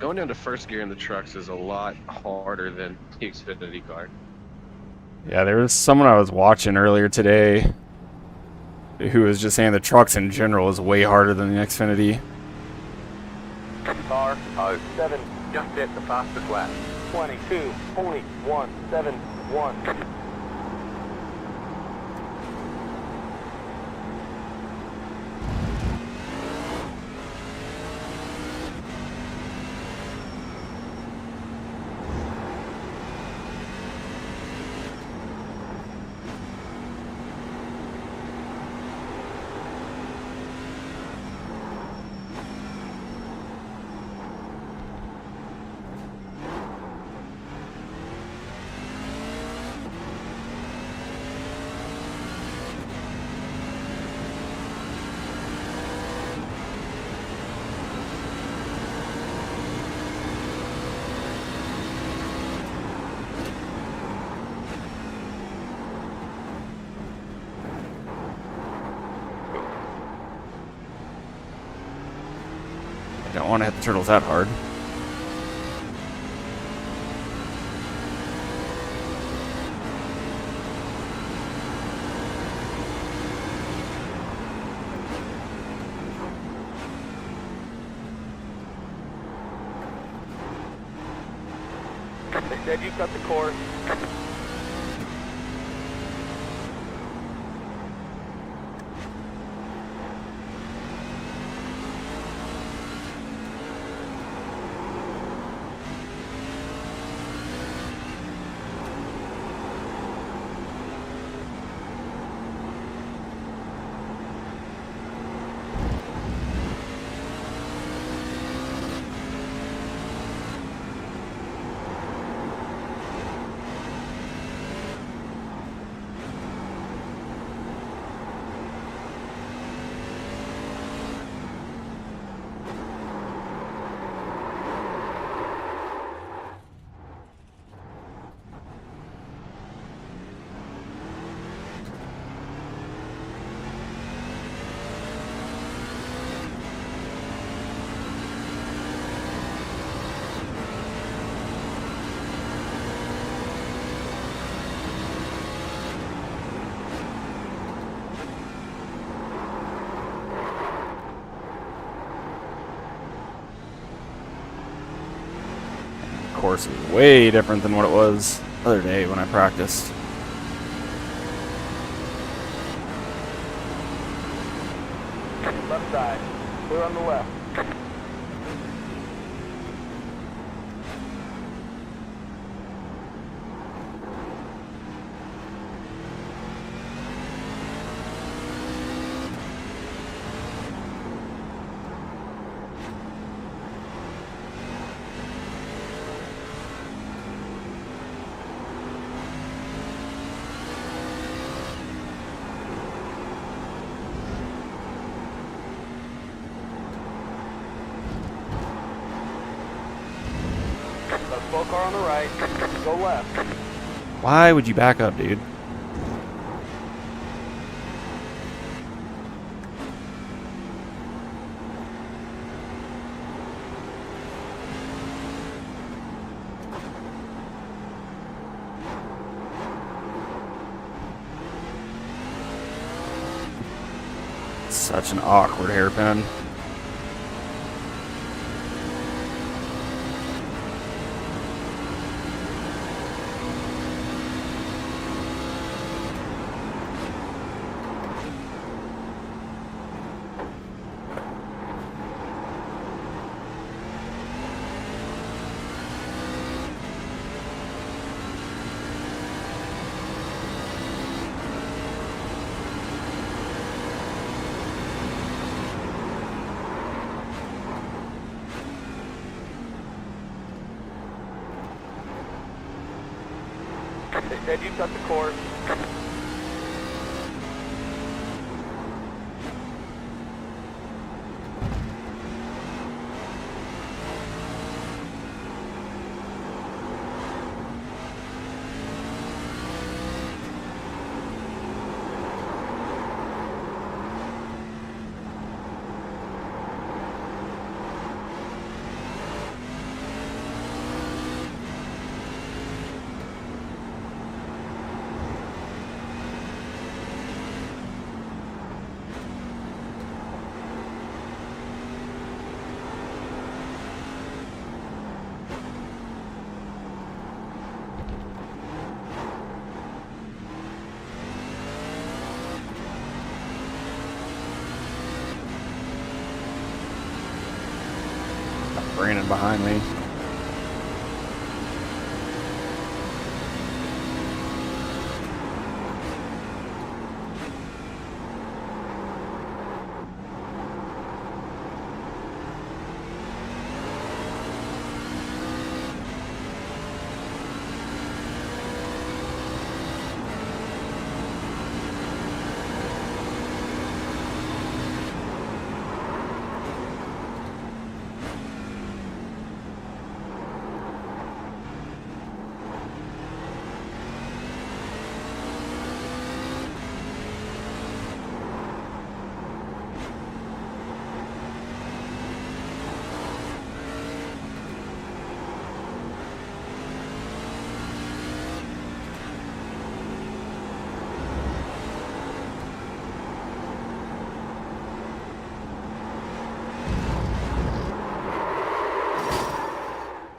going into first gear in the trucks is a lot harder than the Xfinity car. Yeah, there was someone I was watching earlier today who was just saying the trucks in general is way harder than the Xfinity. Car 07 just hit the fastest lap. 22.171. I don't want to hit the turtles that hard. They said you cut the course. Course is way different than what it was the other day when I practiced. Left side. Clear on the left. Slow car on the right. Go left. Why would you back up, dude? Such an awkward hairpin. They said you cut the course. Brandon behind me.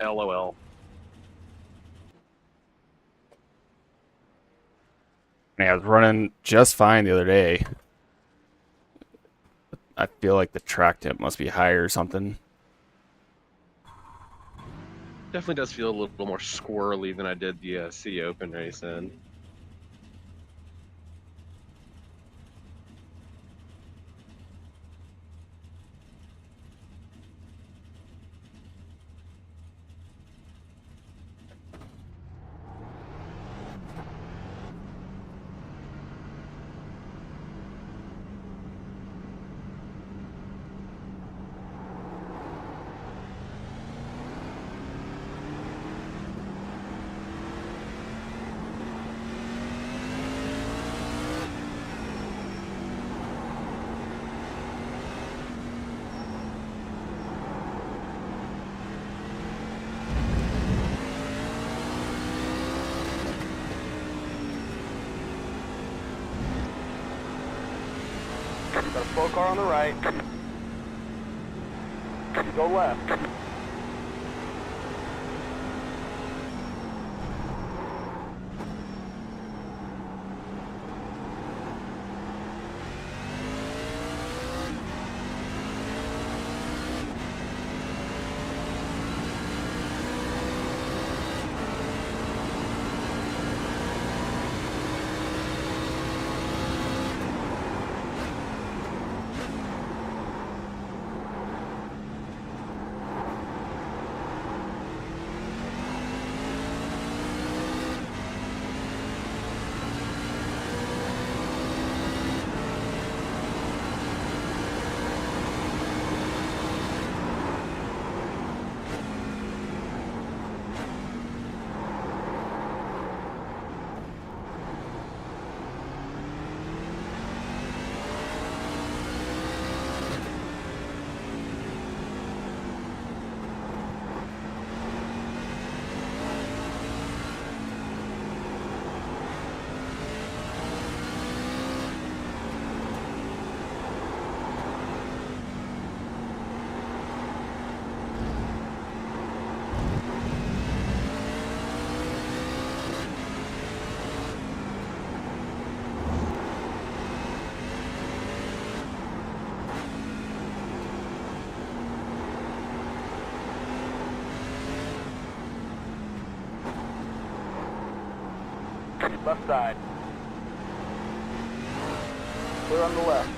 LOL. Yeah, I was running just fine the other day. I feel like the track tip must be higher or something. Definitely does feel a little more squirrely than I did the C Open race in. Got a slow car on the right. Go left. Left side. Clear on the left.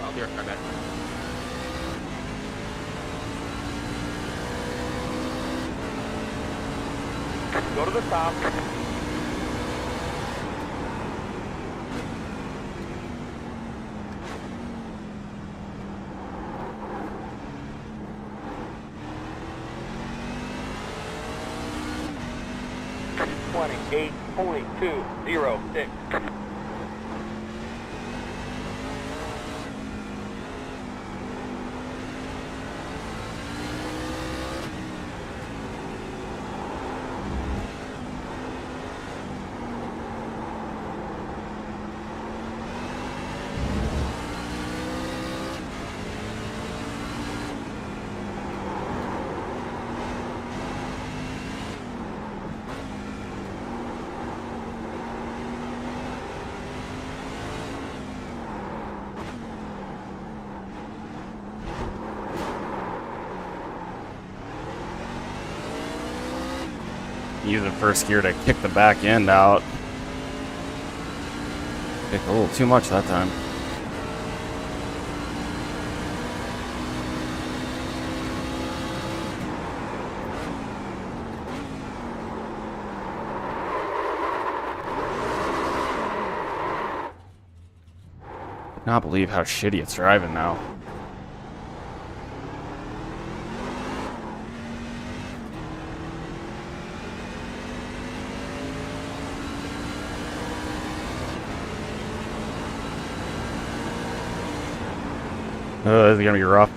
I'll be right back. Go to the top. .206. using first gear to kick the back end out. Kicked a little too much that time. Not believe how shitty it's driving now. This is gonna be rough.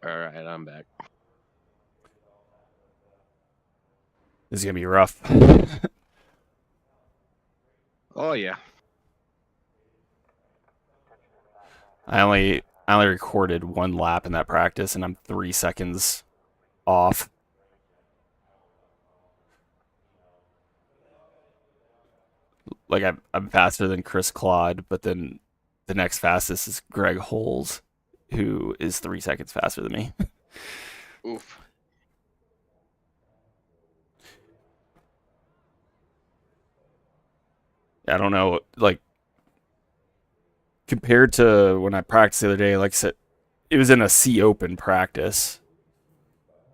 All right, I'm back. This is gonna be rough. Oh yeah. I only recorded one lap in that practice, and I'm 3 seconds off. Like I'm faster than Chris Claude, but then the next fastest is Greg Holes, who is 3 seconds faster than me. Oof. I don't know, like compared to when I practiced the other day, like I said, it was in a C open practice.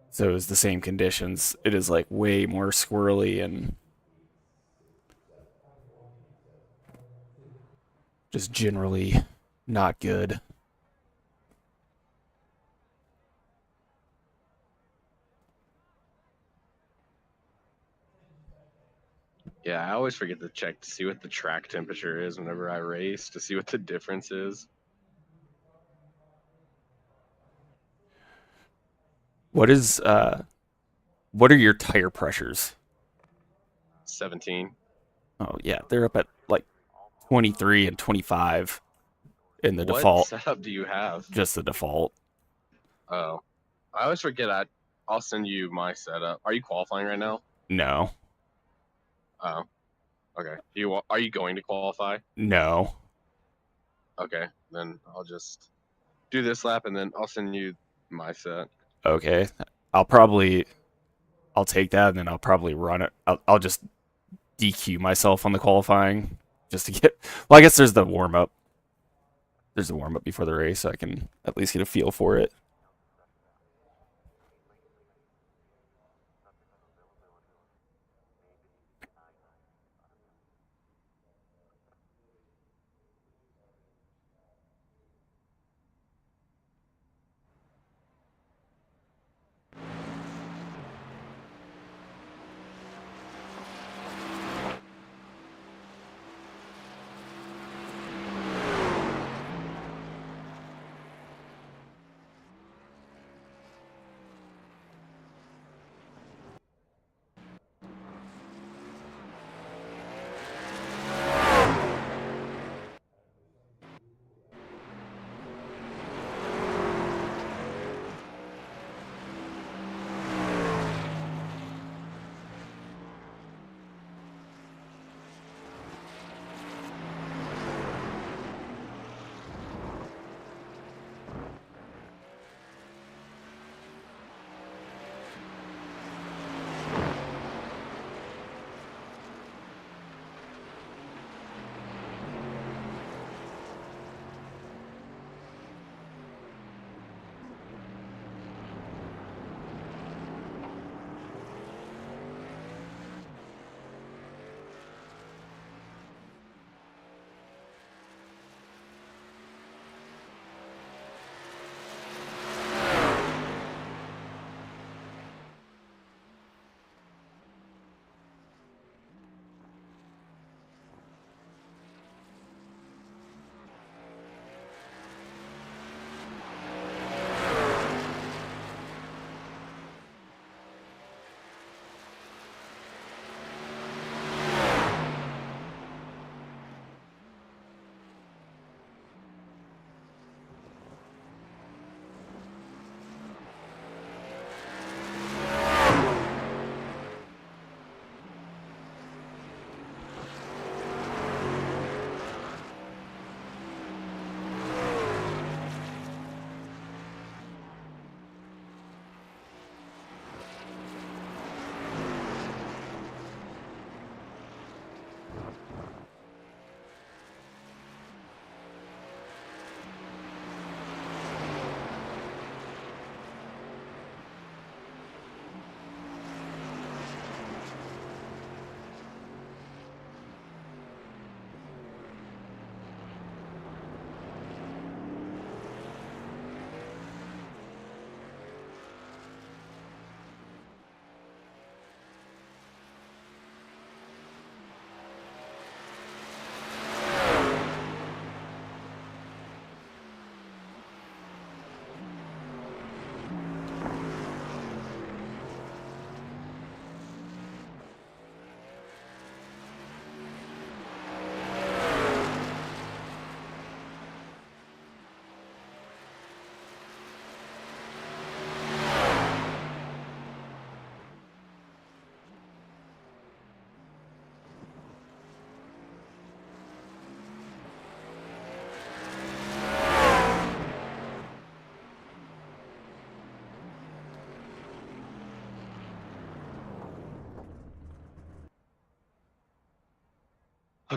So it was the same conditions. It is like way more squirrely and just generally not good. Yeah, I always forget to check to see what the track temperature is whenever I race, to see what the difference is. What are your tire pressures? 17. Oh yeah, they're up at like 23 and 25 in the What default, setup do you have? just the default. Oh, I always forget. I'll send you my setup. Are you qualifying right now? No. Oh, okay. Are you going to qualify? No. Okay, then I'll just do this lap and then I'll send you my set. Okay. I'll take that and then I'll probably run it. I'll just DQ myself on the qualifying just to get. Well, I guess there's the warm up. There's the warm up before the race, so I can at least get a feel for it.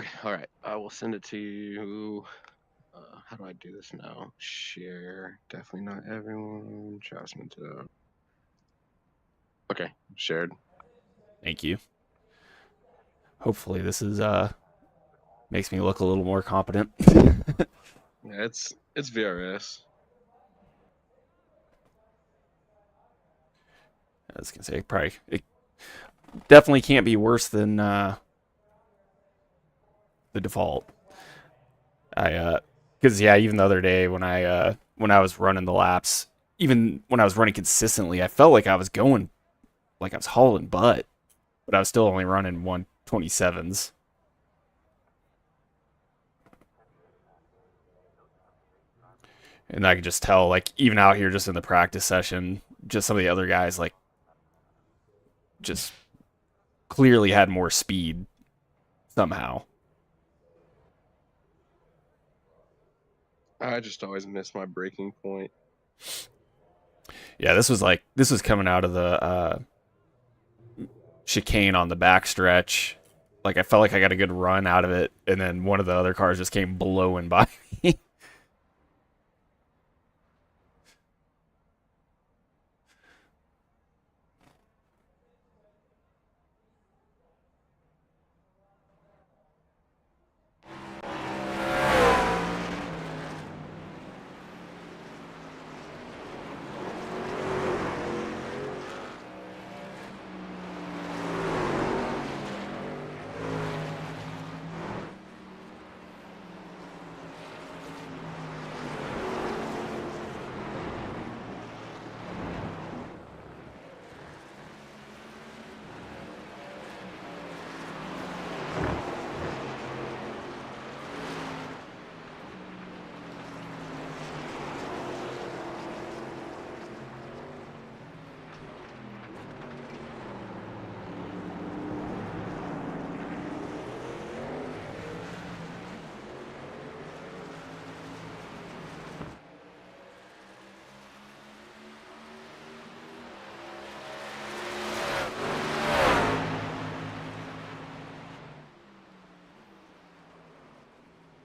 Okay, all right. I will send it to you. How do I do this now? Share. Definitely not everyone. Adjustment to. Okay, shared. Thank you. Hopefully this is makes me look a little more competent. Yeah, it's VRS. I was gonna say probably it definitely can't be worse than the default. Because yeah, even the other day when I was running the laps, even when I was running consistently, I felt like I was going like I was hauling butt, but I was still only running 127s. And I could just tell, like, even out here just in the practice session, just some of the other guys, like, just clearly had more speed somehow. I just always miss my breaking point. Yeah, this was coming out of the chicane on the backstretch. Like, I felt like I got a good run out of it, and then one of the other cars just came blowing by me.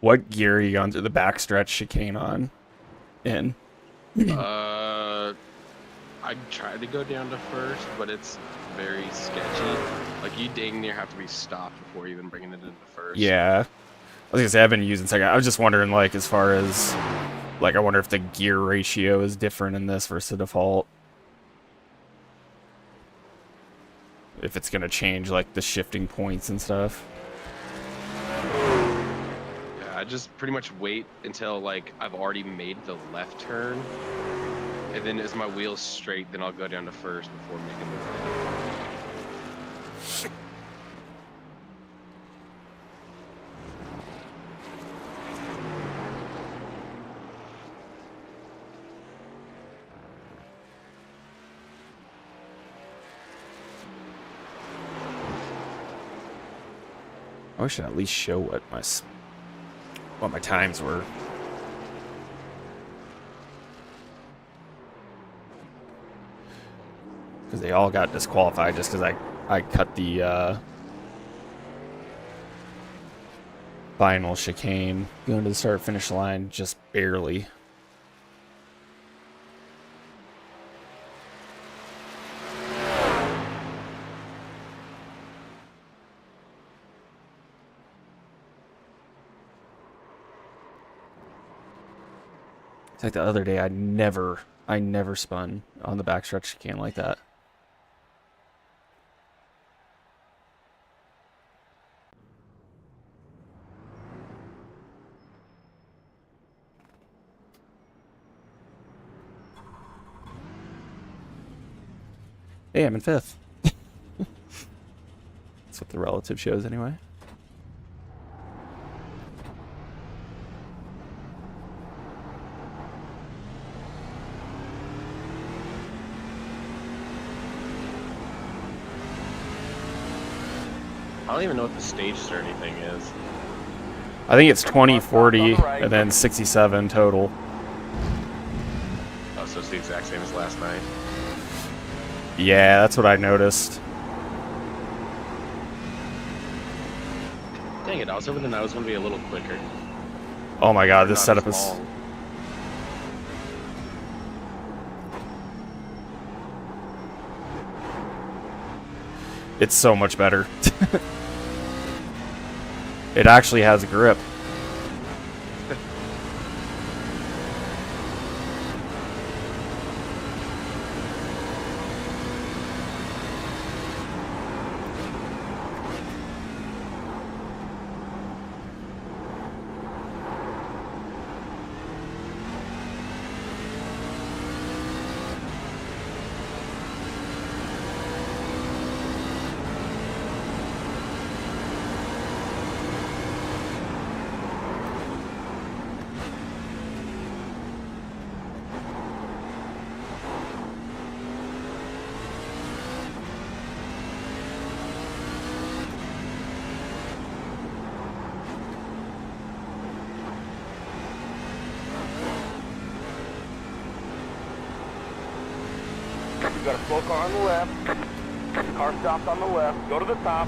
What gear are you going through the backstretch chicane on? In? I tried to go down to first, but it's very sketchy. Like, you dang near have to be stopped before even bringing it into first. Yeah. I was gonna say, I've been using second. I was just wondering, like, as far as, like, I wonder if the gear ratio is different in this versus the default. If it's gonna change, like, the shifting points and stuff. Yeah, I just pretty much wait until, like, I've already made the left turn. And then as my wheel's straight, then I'll go down to first before making the right. I should at least show what my times were. Because they all got disqualified just because I cut the final chicane going to the start-finish line just barely. It's like the other day, I never spun on the backstretch chicane like that. Hey, I'm in fifth. That's what the relative shows anyway. I don't even know what the stage or anything is. I think it's 20, 40, and then 67 total. Oh, so it's the exact same as last night. Yeah, that's what I noticed. Dang dang it, I was hoping the night was going to be a little quicker. Oh my god, Or this not setup as is... long. It's so much better. It actually has a grip. You got a slow car on the left. Car stopped on the left. Go to the top.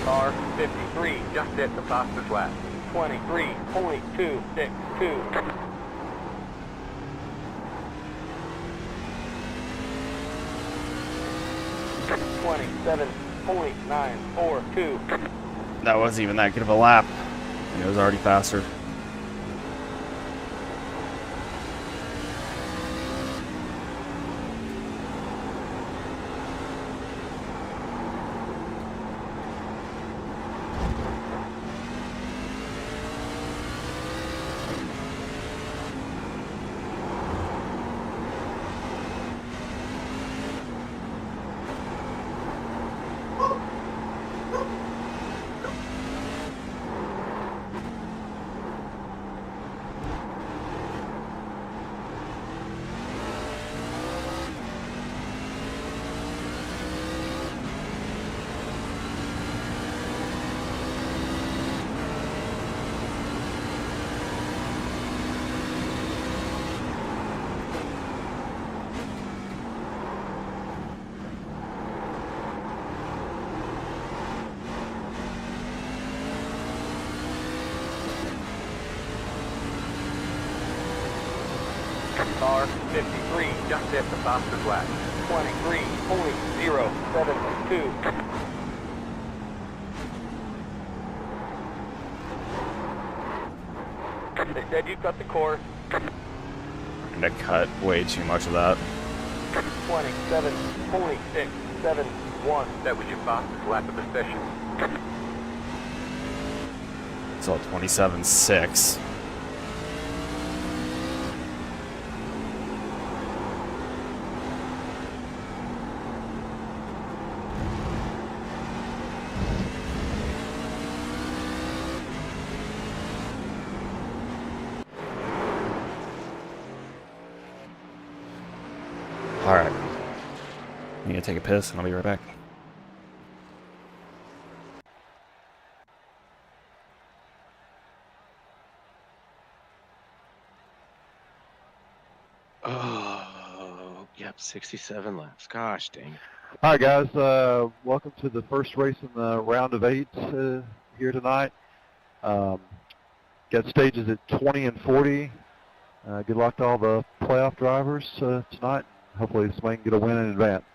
Car 53 just hit the fastest lap. 23.262. .942. That wasn't even that good of a lap. It was already faster. Car 53 just hit the fastest lap. 23.072. They said you cut the course. And I cut way too much of that. 27.671. That was your fastest lap of the session. So 27.6. Alright. I'm gonna take a piss and I'll be right back. Oh, yep, 67 laps. Gosh dang it. All right, guys. Welcome to the first race in the round of 8 here tonight. Got stages at 20 and 40. Good luck to all the playoff drivers tonight. Hopefully somebody can get a win in advance.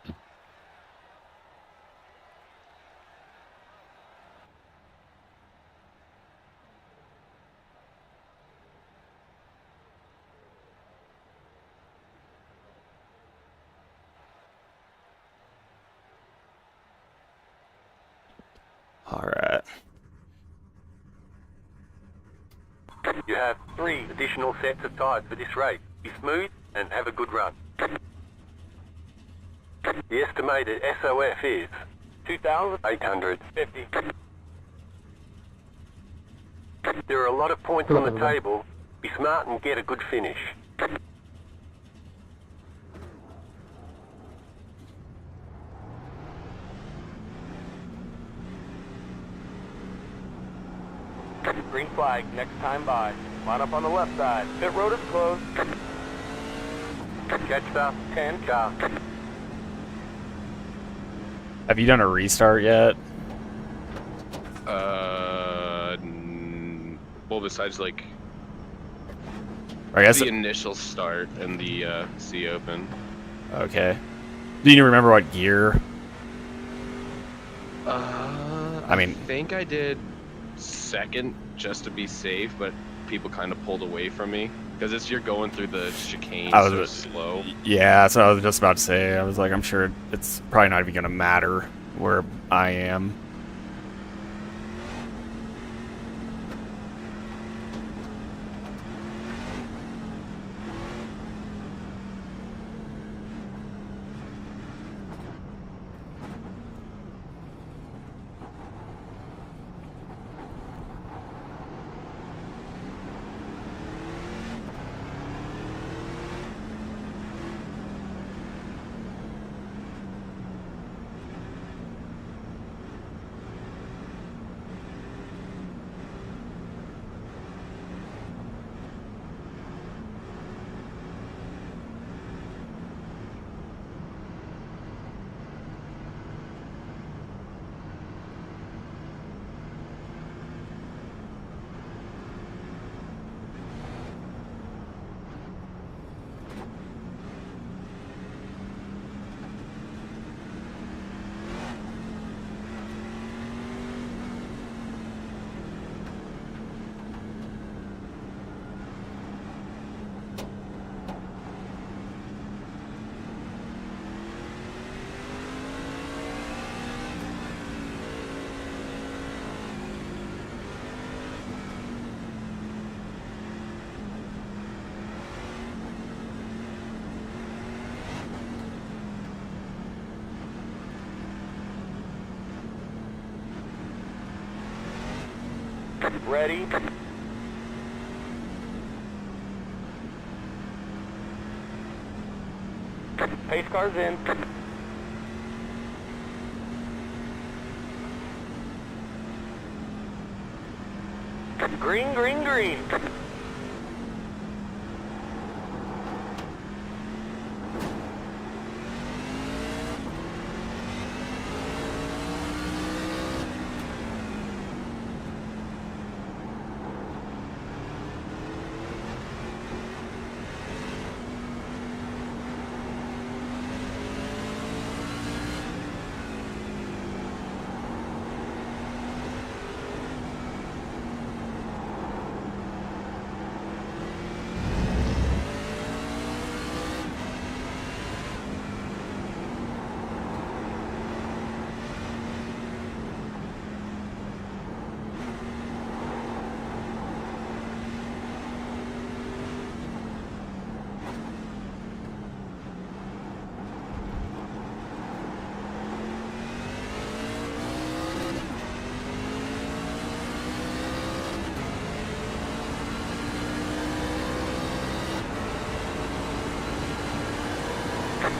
All right. You have 3 additional sets of tyres for this race. Be smooth and have a good run. The estimated SOF is 2,850. There are a lot of points on the table. Be smart and get a good finish. Green flag, next time by. Line up on the left side. Pit road is closed. Catch stop, 10 car. Have you done a restart yet? Well, besides like I guess the initial start and the sea open. Okay. Do you remember what gear? I think I did second just to be safe, but people kind of pulled away from me because you're going through the chicane so slow. Yeah, that's what I was just about to say. I was like, I'm sure it's probably not even gonna matter where I am. Ready? Pace car's in. Green, green, green.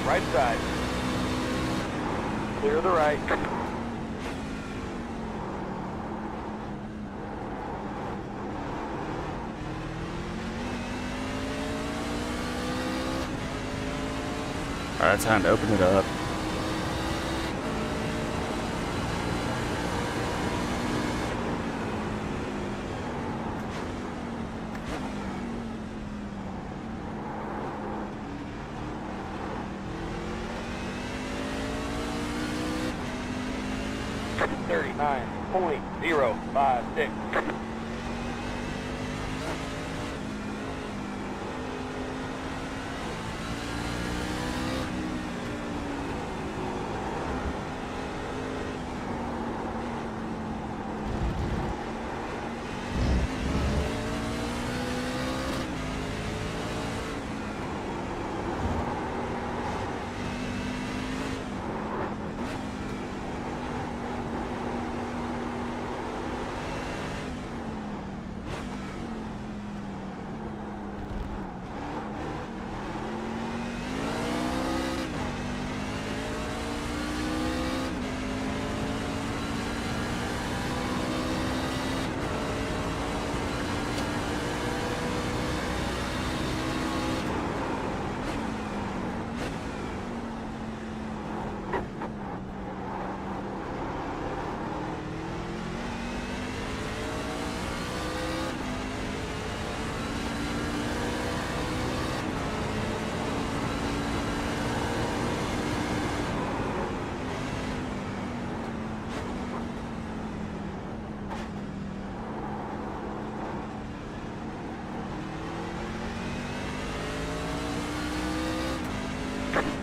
Right side. Clear the right. Alright, time to open it up. .056.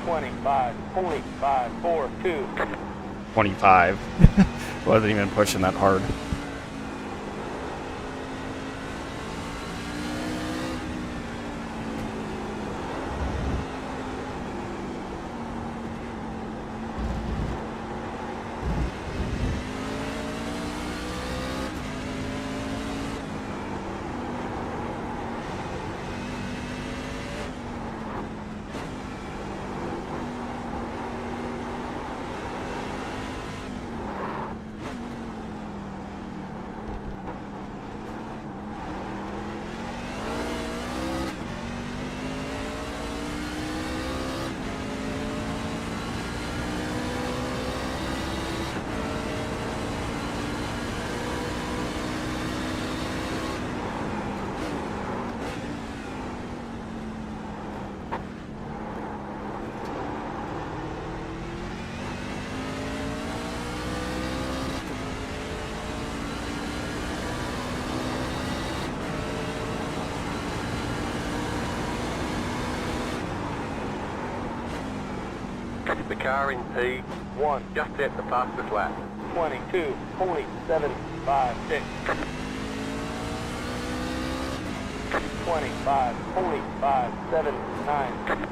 25, 45, 4, 2. 25. Wasn't even pushing that hard. The car in P1 just set the fastest lap. 22, 47, 5, 6. 25, 45, 7, 9.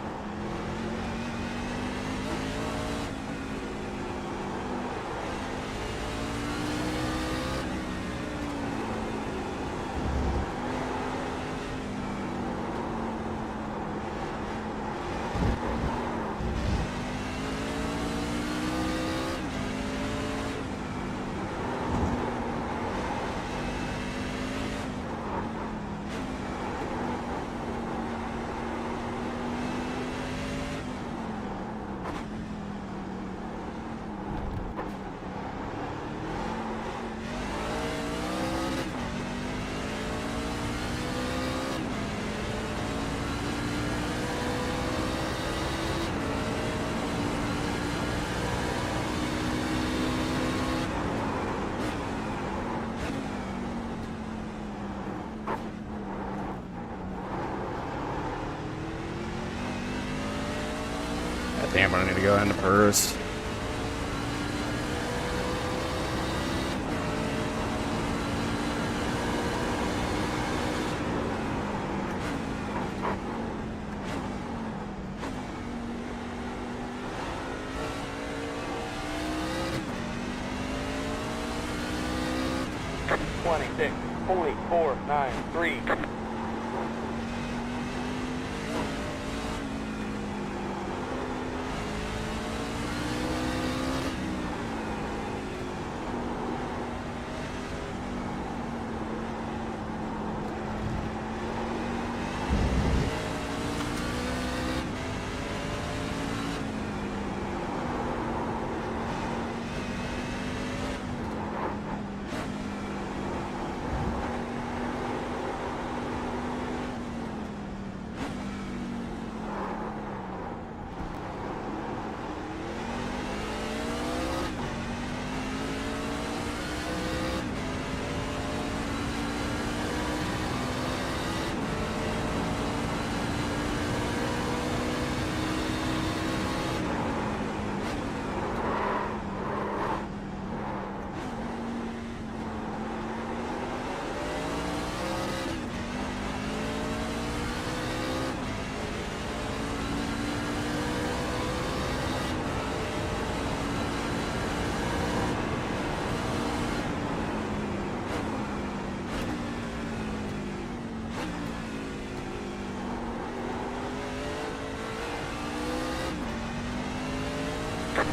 Damn, I need to go into first. Twenty-six, 44, 9, 3.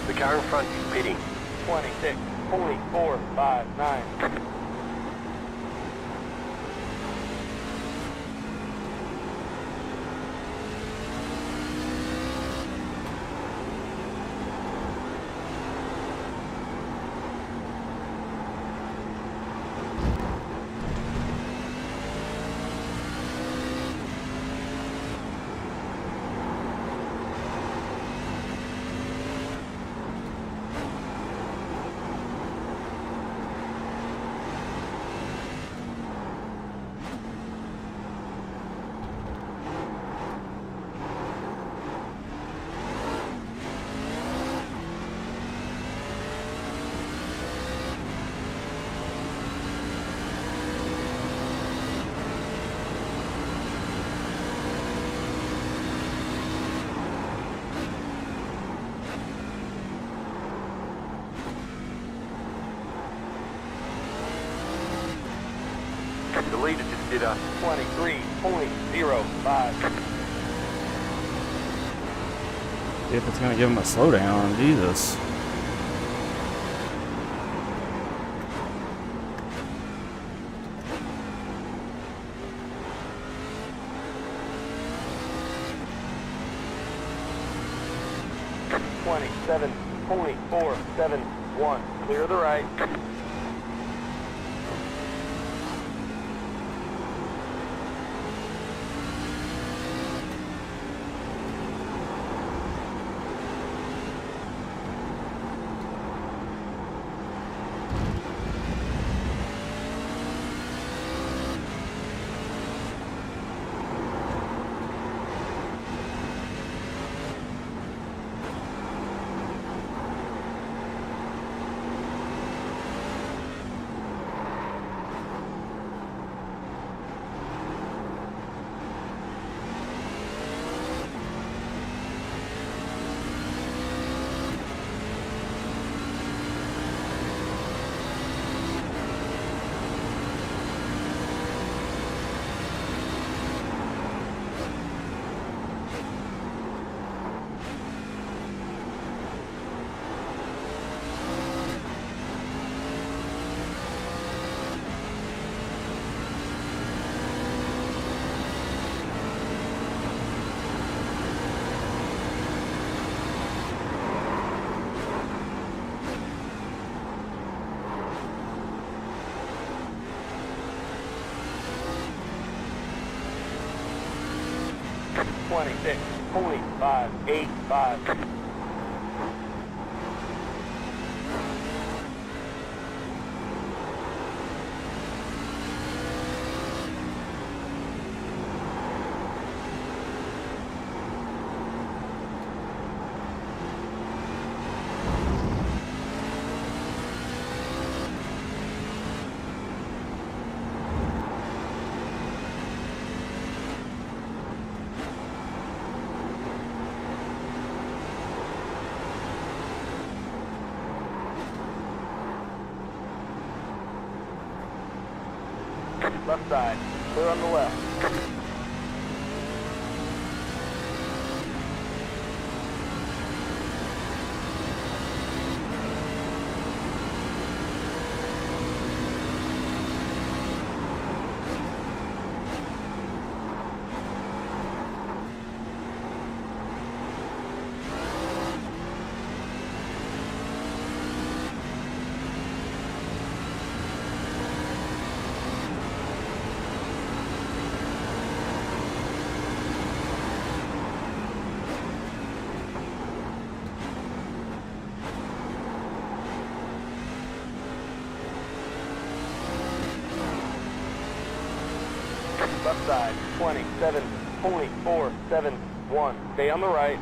The car in front is pitting. 26, 44, 5, 9. The leader just did a 23.05. See if it's gonna give him a slowdown. Jesus. .471. Clear the right. .585. Left side, clear on the left. Left side, 27.471. Stay on the right.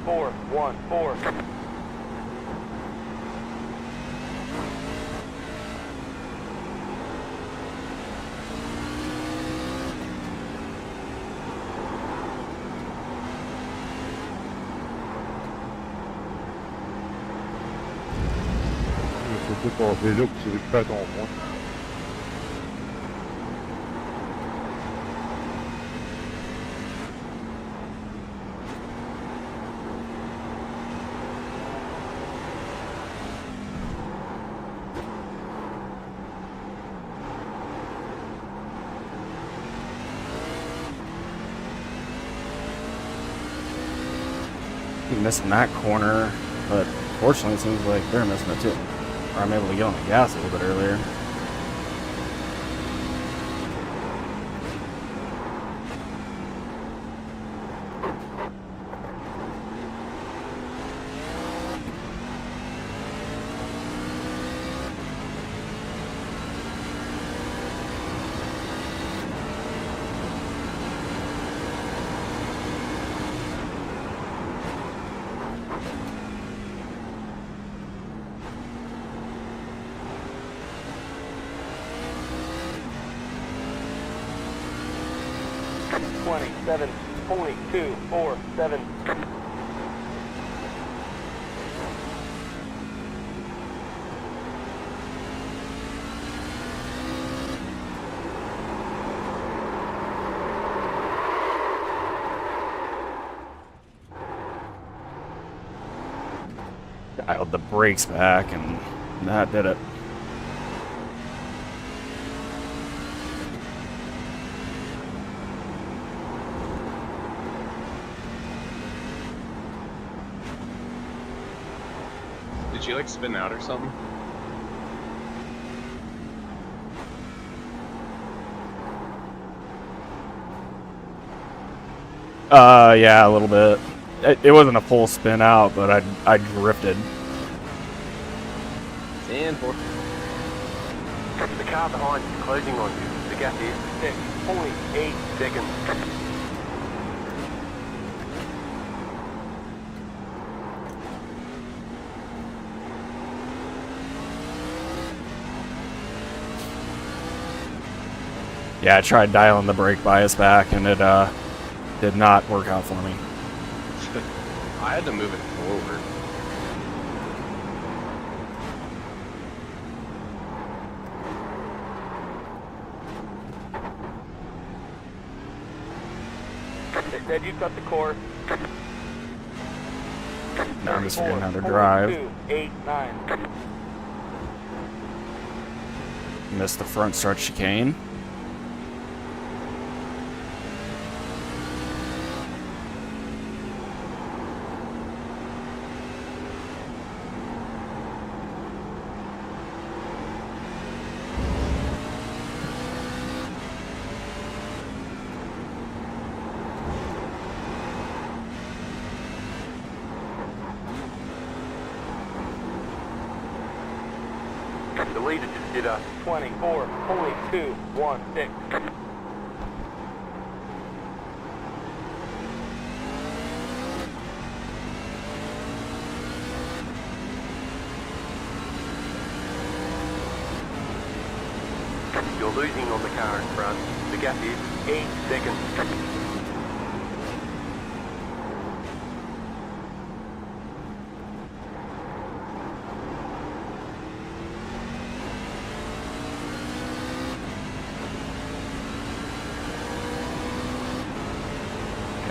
.414. Bon, c'est là que tu récupères ton point. Missing that corner, but fortunately it seems like they're missing it too. Or I'm able to get on the gas a little bit earlier. Seven, 42, 4, 7. Dialed the brakes back, and that did it. Did you like spin out or something? Yeah, a little bit. It wasn't a full spin out, but I drifted. 10, 4. The car behind is closing on you. The gap is 6.8 seconds. Yeah, I tried dialing the brake bias back, and it did not work out for me. I had to move it forward. They said you've got the course. Now I'm just figuring out how to drive. 2, 8, 9. Missed the front stretch chicane. The leader just did a 24.216. You're losing on the car in front. The gap is 8 seconds.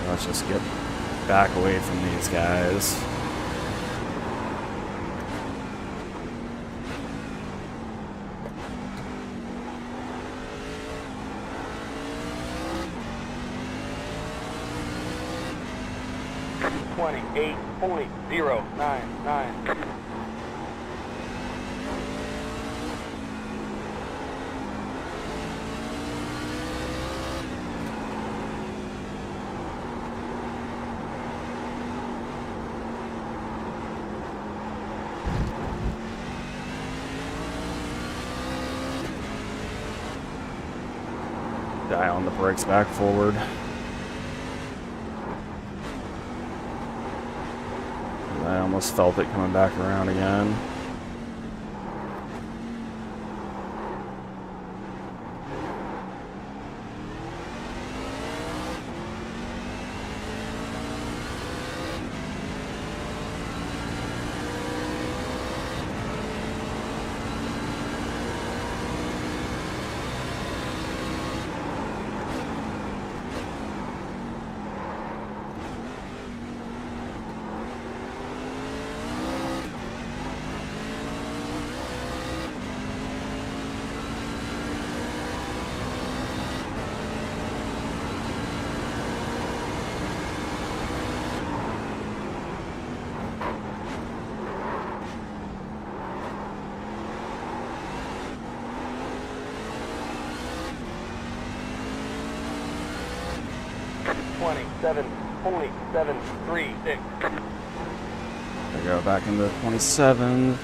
Let's just get back away from these guys. .099. Dialing the brakes back forward. I almost felt it coming back around again. 27.736. I go back into 27.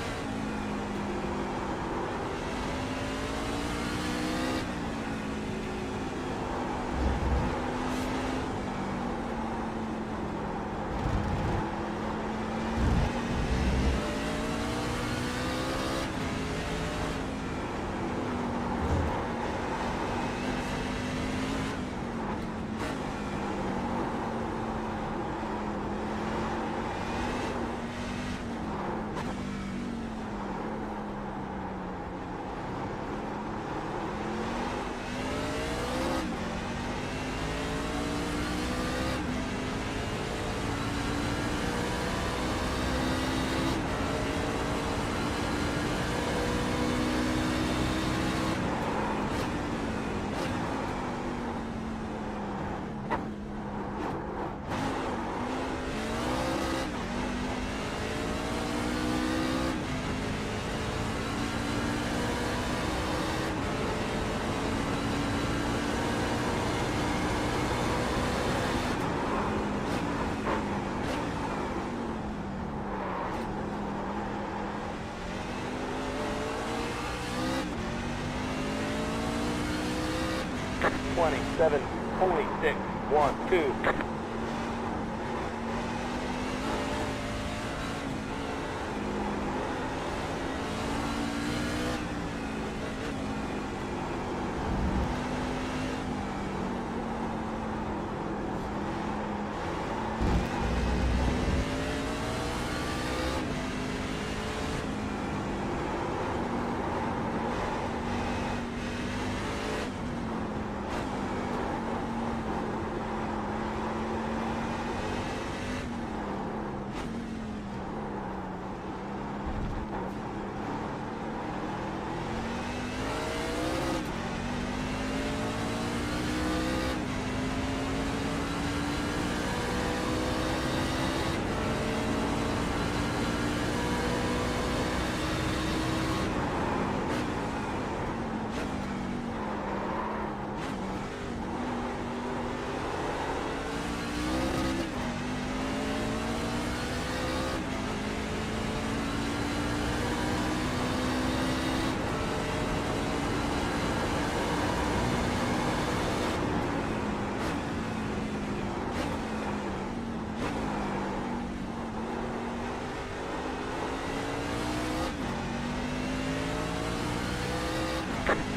Twenty-seven point 612.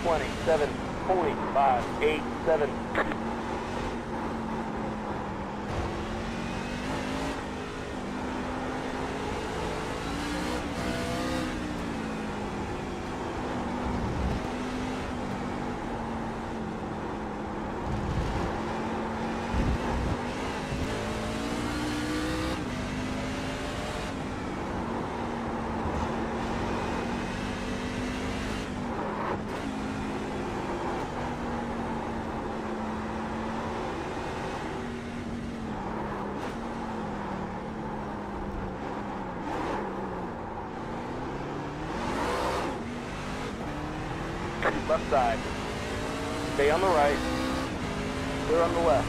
Twenty-seven point 587. Left side. Stay on the right. Clear on the left.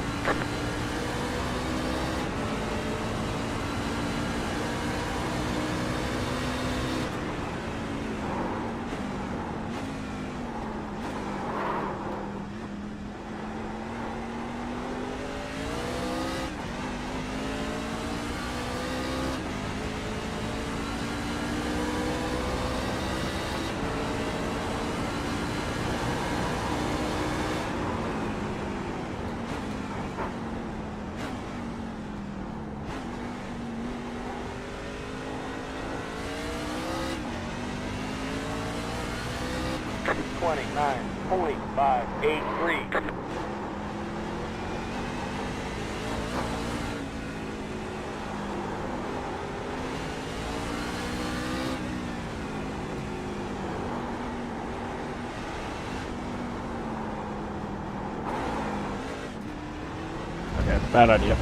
Twenty-nine point 583. Okay, bad idea.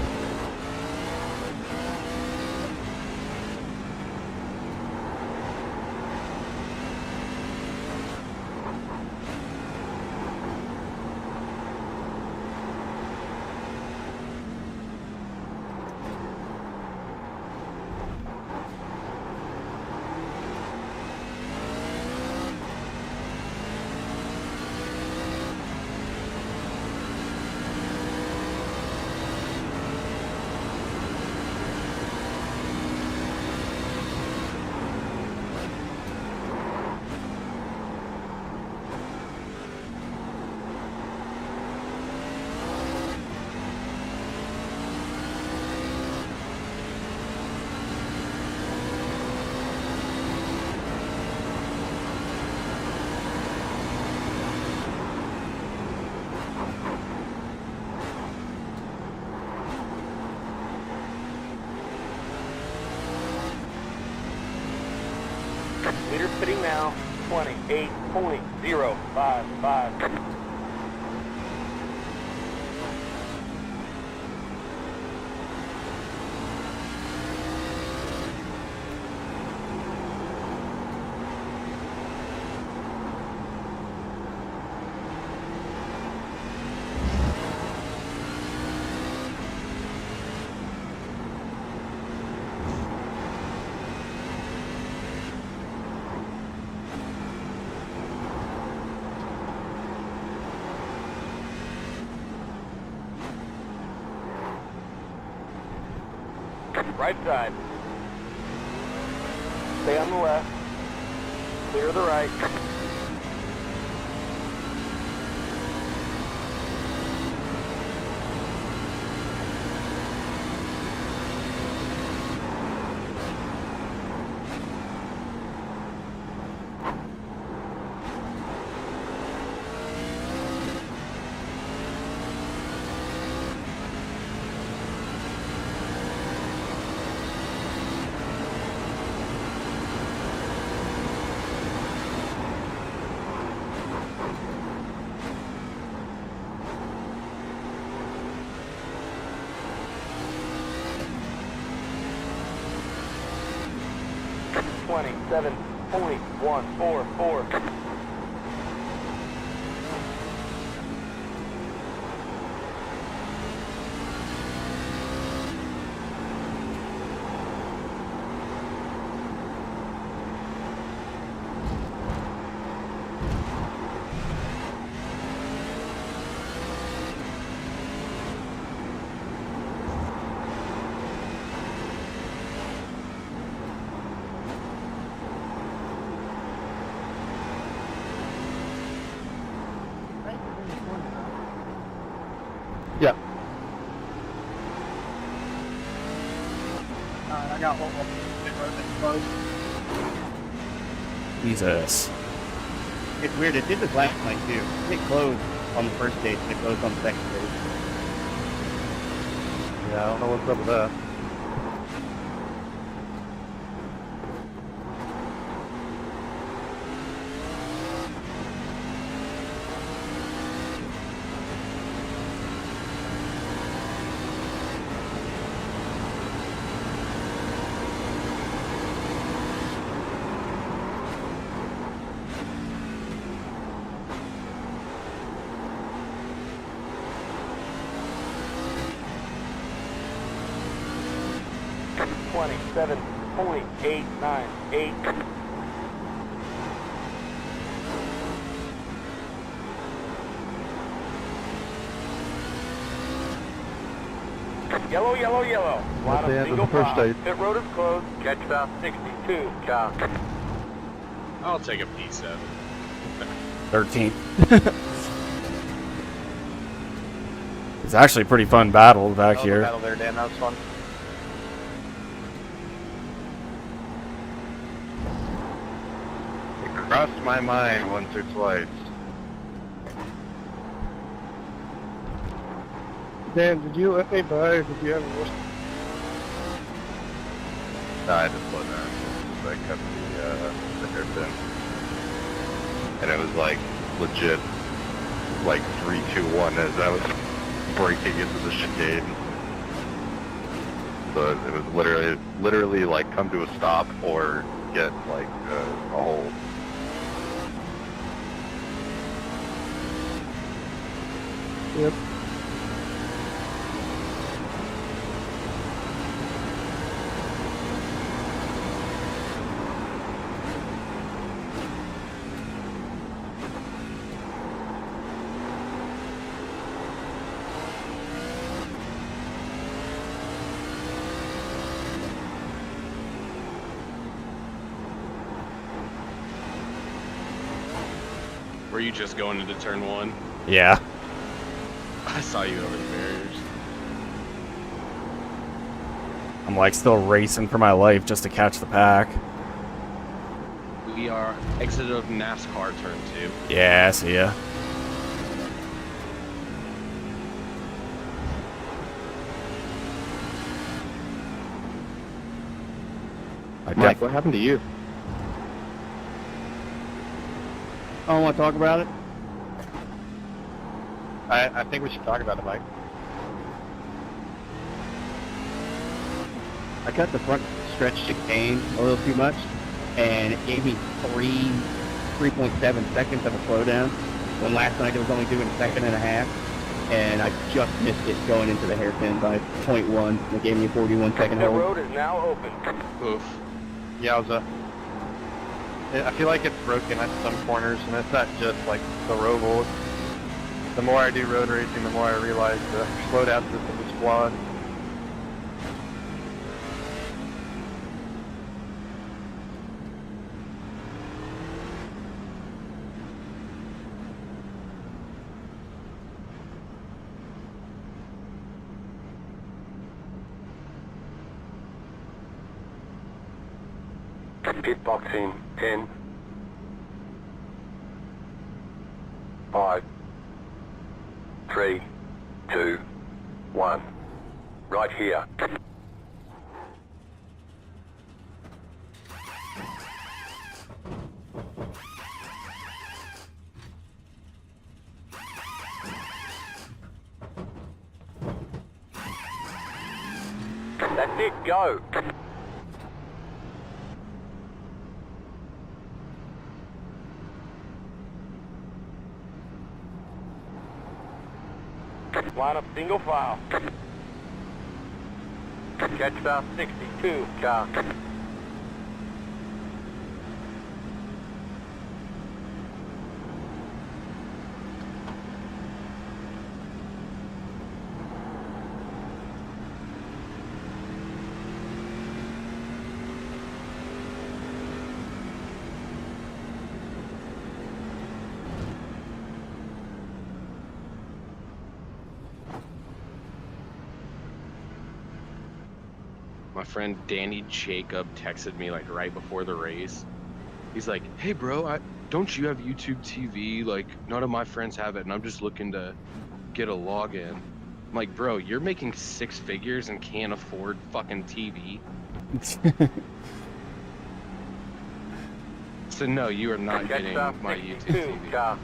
28.055. Right side. Stay on the left. Clear the right. .144. Yeah. I got one more. Jesus. It's weird. It did this last night too. It closed on the first stage and it closed on the second stage. Yeah, I don't know what's up with that. .898. Yellow, yellow, yellow. That's the end of the first stage. Pit road is closed. Catch about 62. Ciao. I'll take a P7. 13th. It's actually a pretty fun battle back here. Battle there, Dan. That was fun. It crossed my mind once or twice. Dan, did you let me buy or did you have a list? No, I just wasn't. I kept the hairpin. And it was like legit, like 3, 2, 1 as I was breaking into the chicane. So it was literally like come to a stop or get like a hold. Yep. Were you just going into turn 1? Yeah. I saw you over the barriers. I'm like still racing for my life just to catch the pack. We are exit of NASCAR turn 2. Yeah, see ya. Mike, what happened to you? I don't want to talk about it. I think we should talk about it, Mike. I cut the front stretch chicane a little too much, and it gave me 3.7 seconds of a slowdown. When last night it was only doing a second and a half, and I just missed it going into the hairpin by 0.1. It gave me a 41-second The hold. road is now open. Oof. Yowza. I feel like it's broken at some corners, and it's not just like the Roval. The more I do road racing, the more I realize the slowdown system is flawed. Pit box in 10, 5, 3, 2, 1. Right here. That's it, go. Line up single file. Catch star 62, car. My friend Danny Jacob texted me like right before the race. He's like, "Hey bro, don't you have YouTube TV? Like none of my friends have it, and I'm just looking to get a login." I'm like, "Bro, you're making 6 figures and can't afford fucking TV." So no, you are not Catch getting star my YouTube 62, TV. car.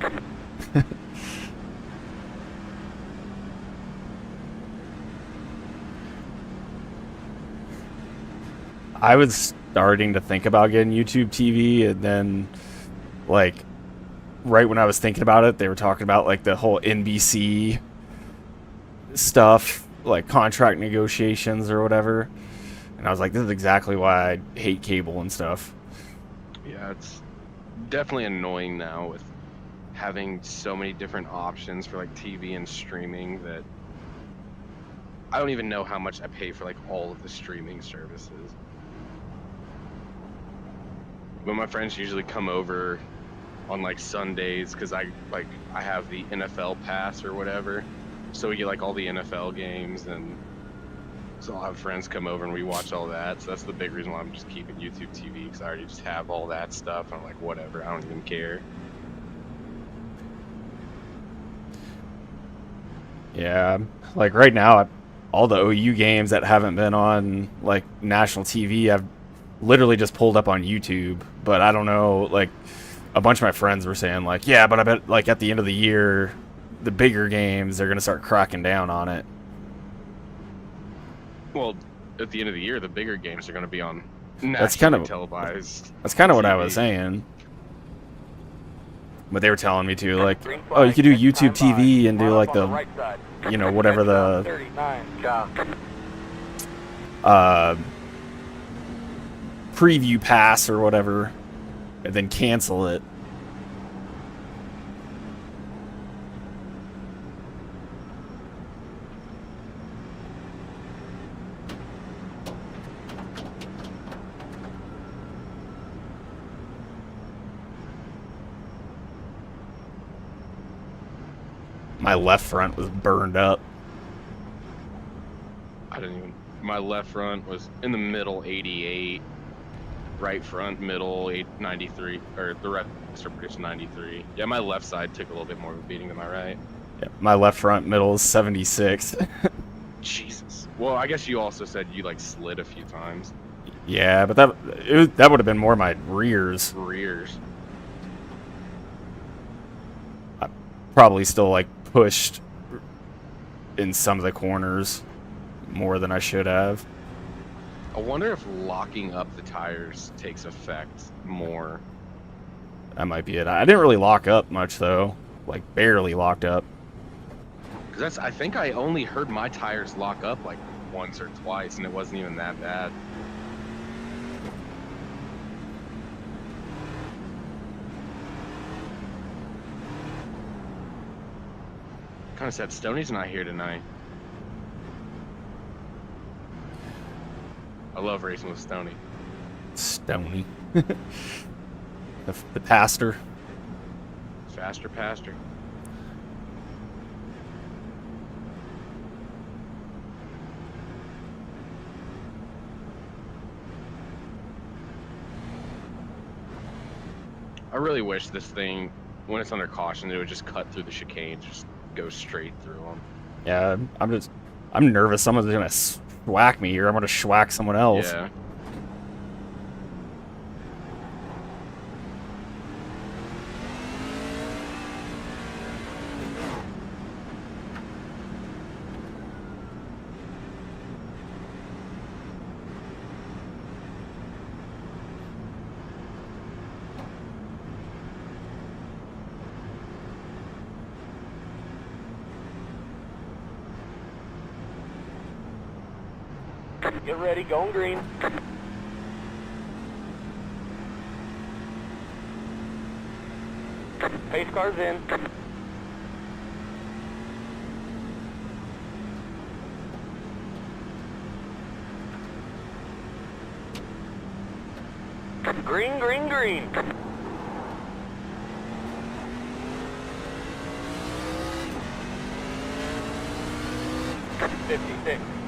I was starting to think about getting YouTube TV, and then, like, right when I was thinking about it, they were talking about, like, the whole NBC stuff, like, contract negotiations or whatever. And I was like, this is exactly why I hate cable and stuff. Yeah, it's definitely annoying now with having so many different options for like TV and streaming that I don't even know how much I pay for like all of the streaming services. But my friends usually come over on like Sundays because I have the NFL pass or whatever, so we get like all the NFL games, and so I'll have friends come over and we watch all that. So that's the big reason why I'm just keeping YouTube TV, because I already just have all that stuff. I'm like, whatever, I don't even care. Yeah, like right now, all the OU games that haven't been on like national TV, I've literally just pulled up on YouTube. But I don't know, like a bunch of my friends were saying like, yeah, but I bet like at the end of the year, the bigger games, they're gonna start cracking down on it. Well, at the end of the year, the bigger games are going to be on That's kind nationally of televised. That's kind of what I TV. was saying. But they were telling me to, like, oh, you could do YouTube TV and do like the, you know, whatever the 39, car. preview pass or whatever, and then cancel it. My left front was burned up. I didn't even. My left front was in the middle, 88. Right front, middle, 93. Or the rest are pretty 93. Yeah, my left side took a little bit more of a beating than my right. Yeah, my left front middle is 76. Jesus. Well, I guess you also said you like slid a few times. Yeah, but that would have been more my rears. Rears. probably still like pushed in some of the corners more than I should have. I wonder if locking up the tires takes effect more. That might be it. I didn't really lock up much though, like barely locked up. Because I think I only heard my tires lock up like once or twice, and it wasn't even that bad. Kind of sad Stoney's not here tonight. I love racing with Stoney. Stoney. the pastor. Faster pastor. I really wish this thing, when it's under caution, it would just cut through the chicane, just go straight through them. Yeah, I'm nervous someone's gonna whack me here. I'm gonna schwack someone else. Yeah. Get ready, going green. Pace car's in. Green, green, green.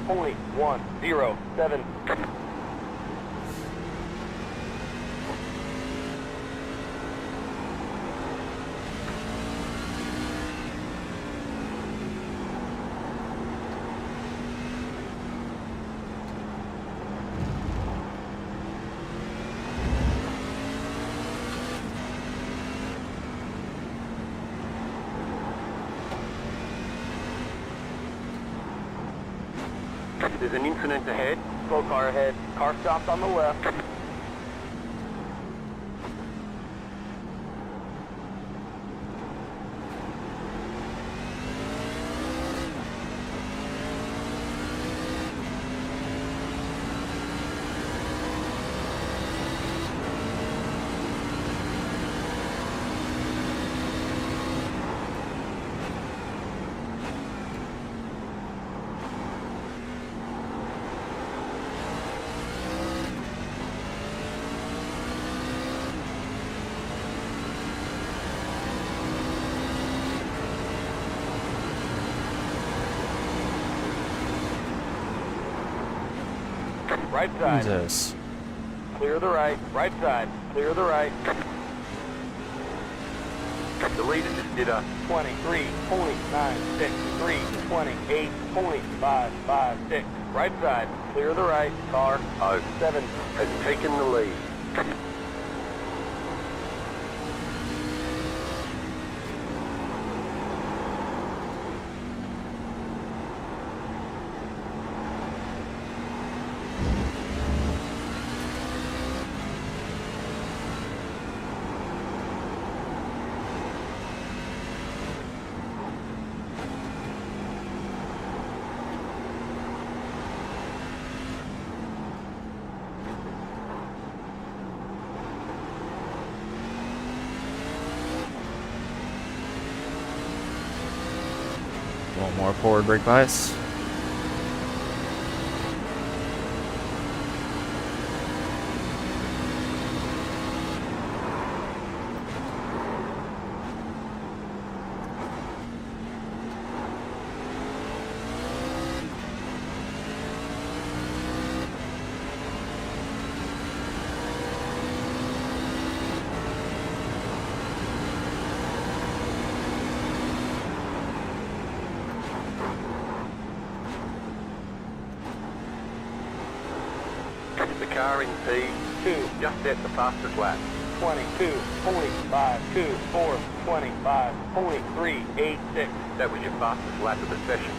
.107. There's an incident ahead. Slow car ahead. Car stopped on the left. Right side. Jesus. Clear the right. Right side. Clear the right. The leader just did a 23.96. 3:28.556. Right side. Clear the right. Car 07 has taken the lead. One more forward brake bias. The car in P2 just set the fastest lap. 22.524, 25.386. That was your fastest lap of the session.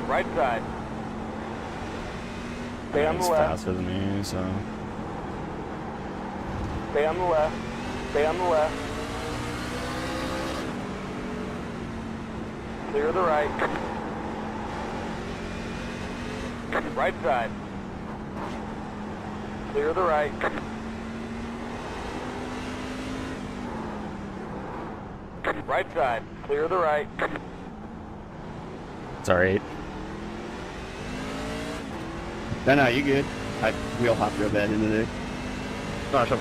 Right side. Stay on the He's left. faster than me, so. Stay on the left. Stay on the left. Clear the right. Right side. Clear the right. Right side. Clear the right. It's alright. No, you good. I wheel hopped real bad into there. Awesome.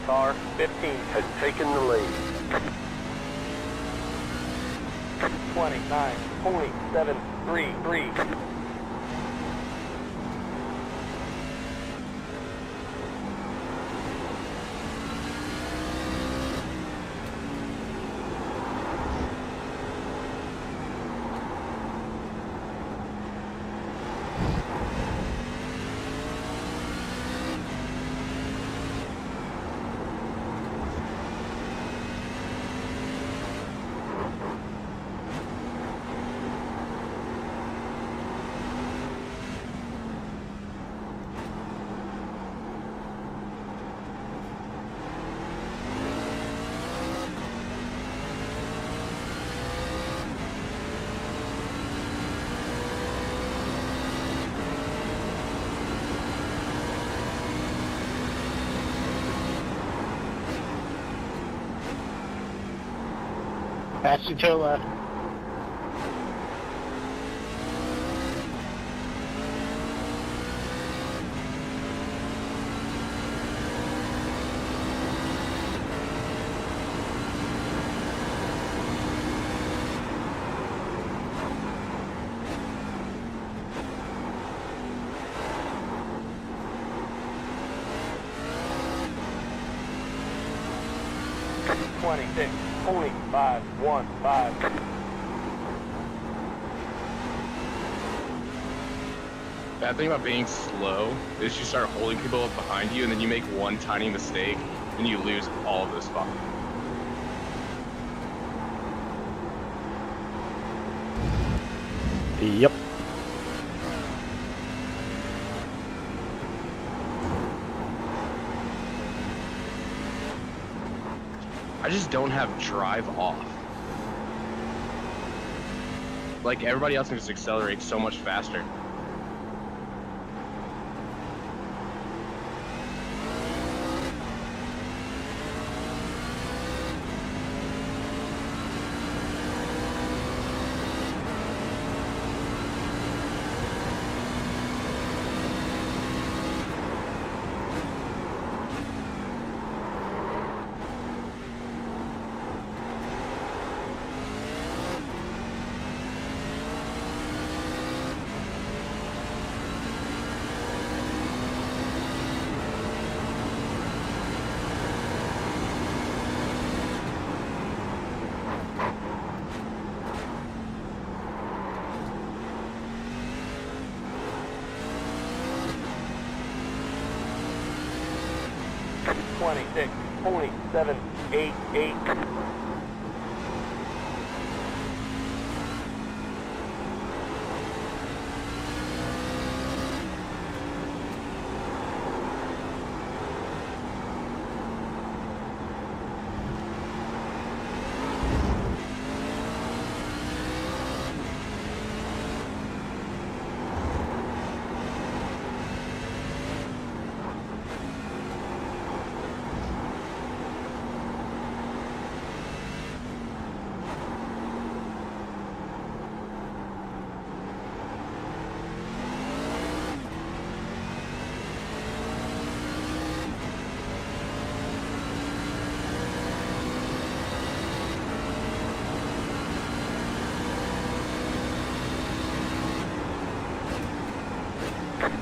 Car 15 has taken the lead. 29.733. Pass you to the left. Twenty-six point 515. Bad thing about being slow is you start holding people up behind you, and then you make one tiny mistake, and you lose all of this spot. Yep. I just don't have drive off. Like, everybody else can just accelerate so much faster. Twenty-six point 788.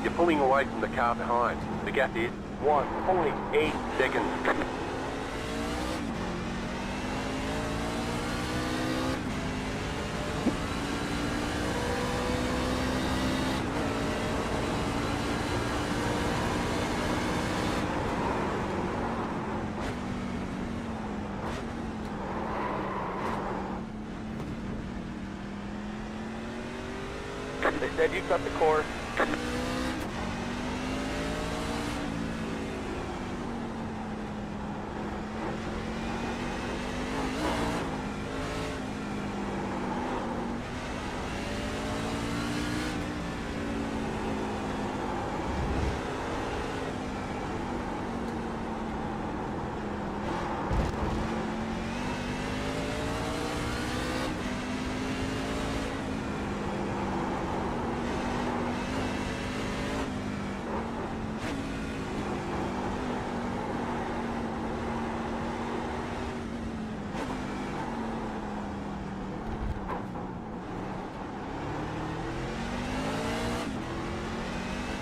You're pulling away from the car behind. The gap is 1.8 seconds. They said you cut the course.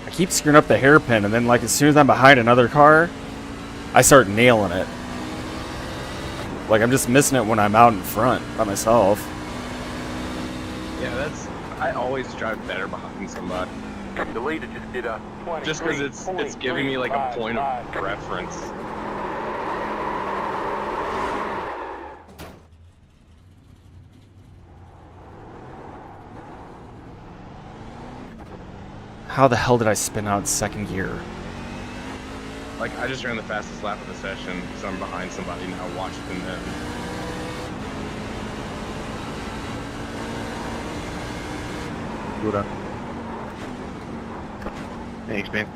I keep screwing up the hairpin, and then like as soon as I'm behind another car, I start nailing it. Like I'm just missing it when I'm out in front by myself. Yeah, I always drive better behind somebody. The leader just did a 20. Just because it's giving me like a point of reference. How the hell did I spin out second gear? Like, I just ran the fastest lap of the session, so I'm behind somebody now watching them. Good on. Thanks, man.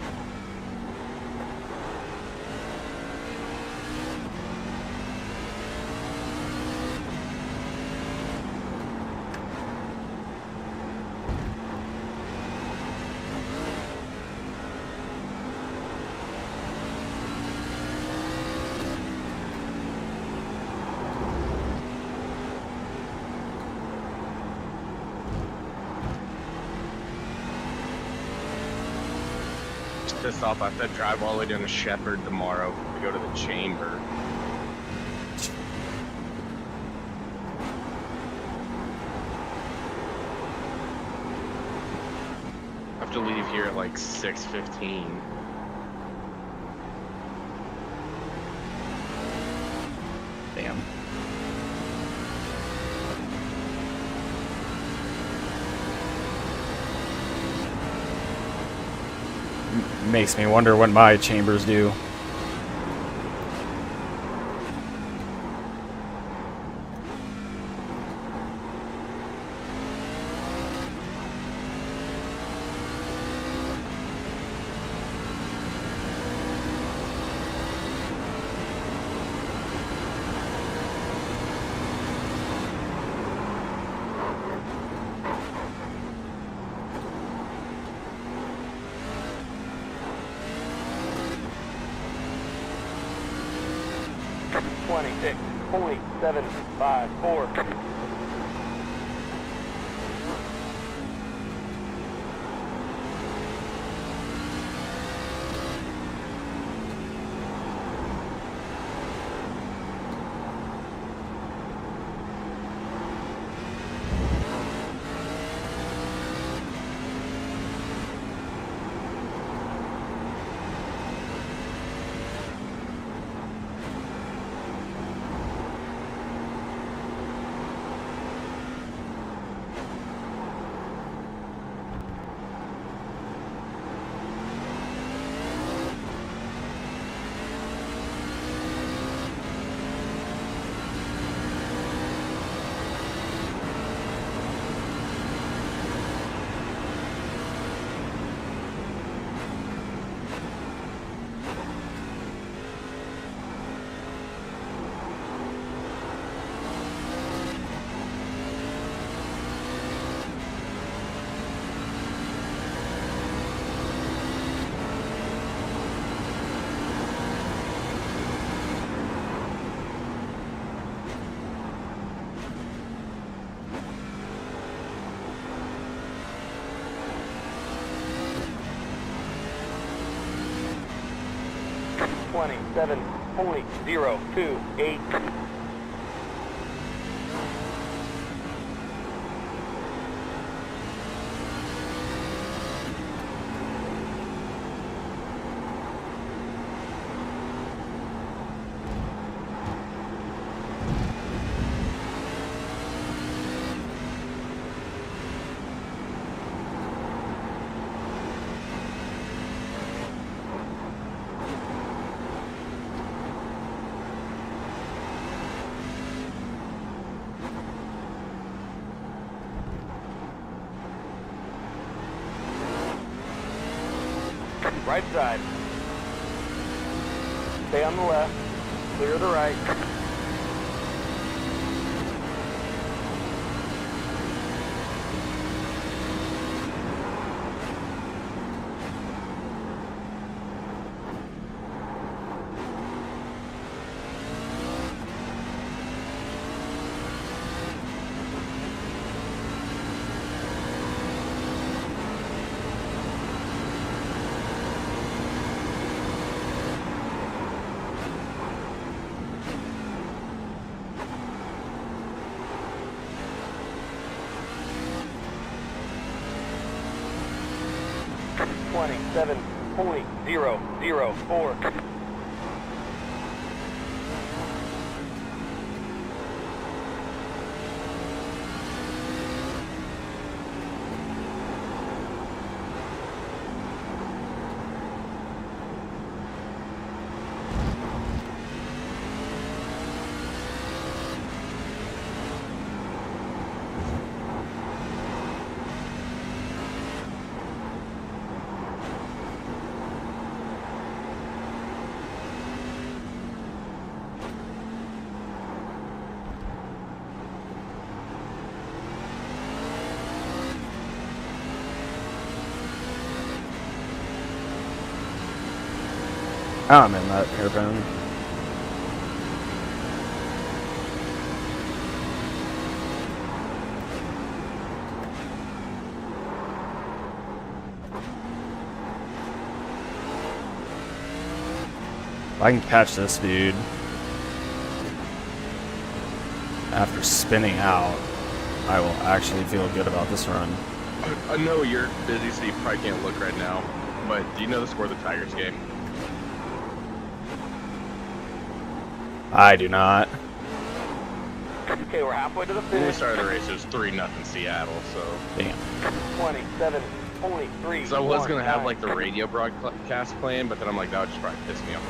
Pissed off. I have to drive all the way down to Shepherd tomorrow to go to the chamber. I have to leave here at like 6:15. Damn. Makes me wonder what my chambers do. .754. 27.028. Right side. Stay on the left. Clear the right. Seven point zero zero four. I'm in that hairpin. If I can catch this dude after spinning out, I will actually feel good about this run. I know you're busy, so you probably can't look right now, but do you know the score of the Tigers game? I do not. Okay, we're halfway to the When we finish. started the race, it was 3-0 Seattle, so... Damn. 27.3. So I was going to have, like, the radio broadcast playing, but then I'm like, that would just probably piss me off.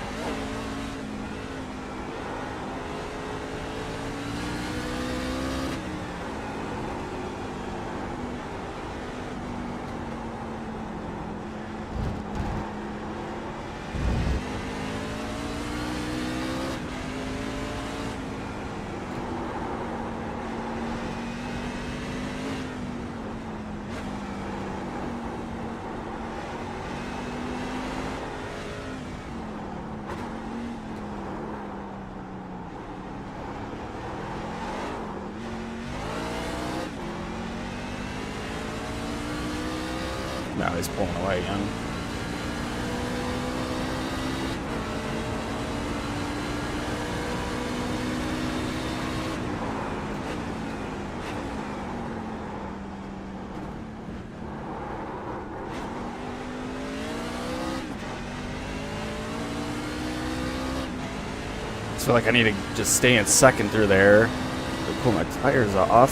Now he's pulling away again. I feel like I need to just stay in second through there. Pull my tires off.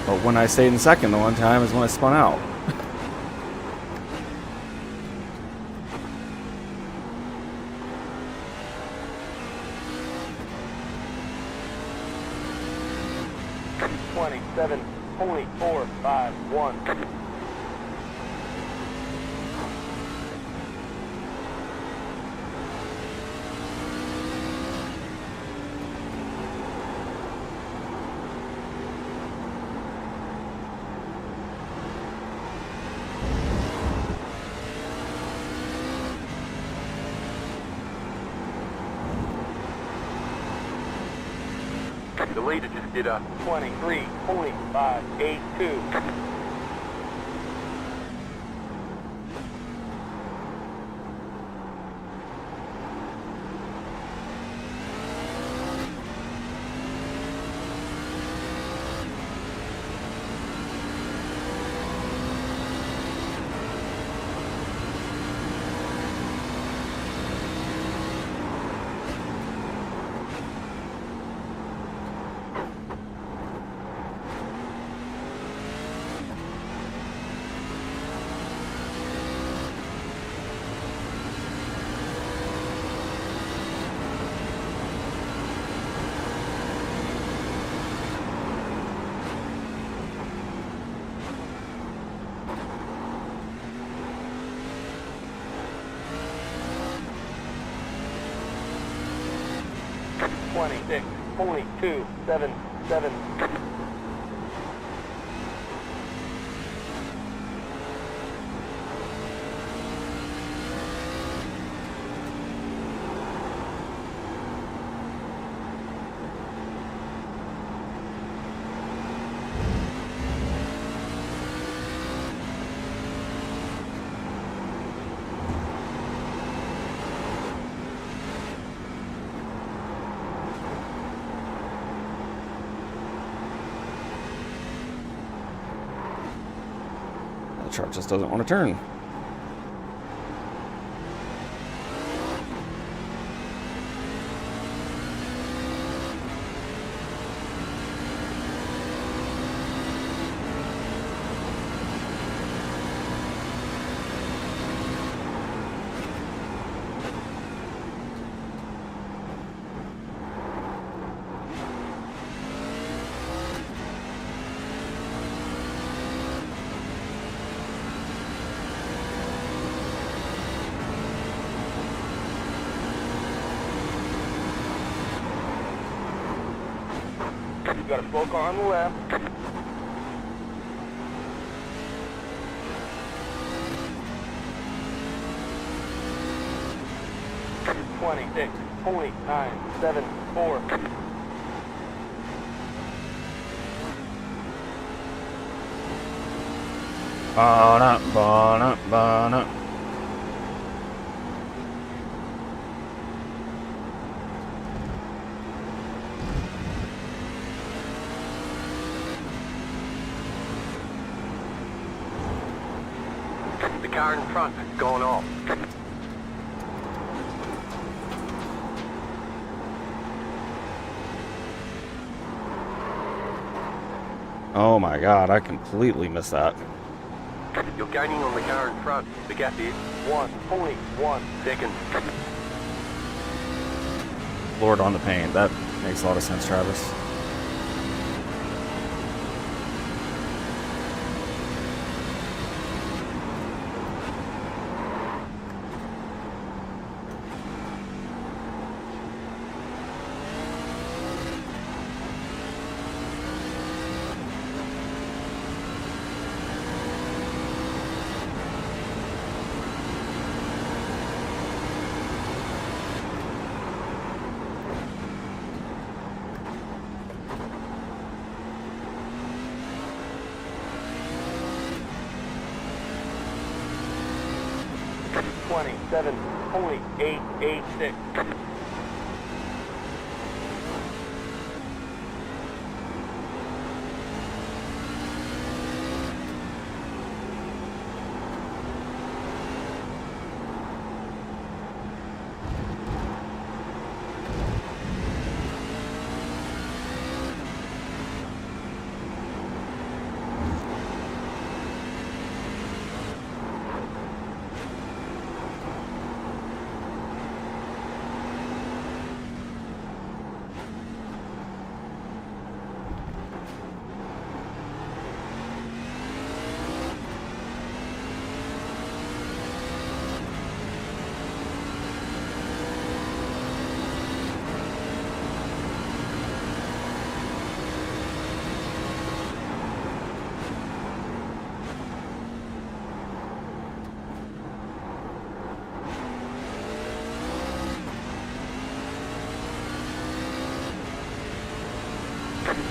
But when I stayed in second the one time is when I spun out. .451. The leader just did a 23.582. 26.277. The truck just doesn't want to turn. You got a slow car on the left. .974. Ba-na. The car in front is going off. Oh my god, I completely missed that. You're gaining on the car in front. The gap is 1.1 seconds. Lord on the paint. That makes a lot of sense, Travis. .886.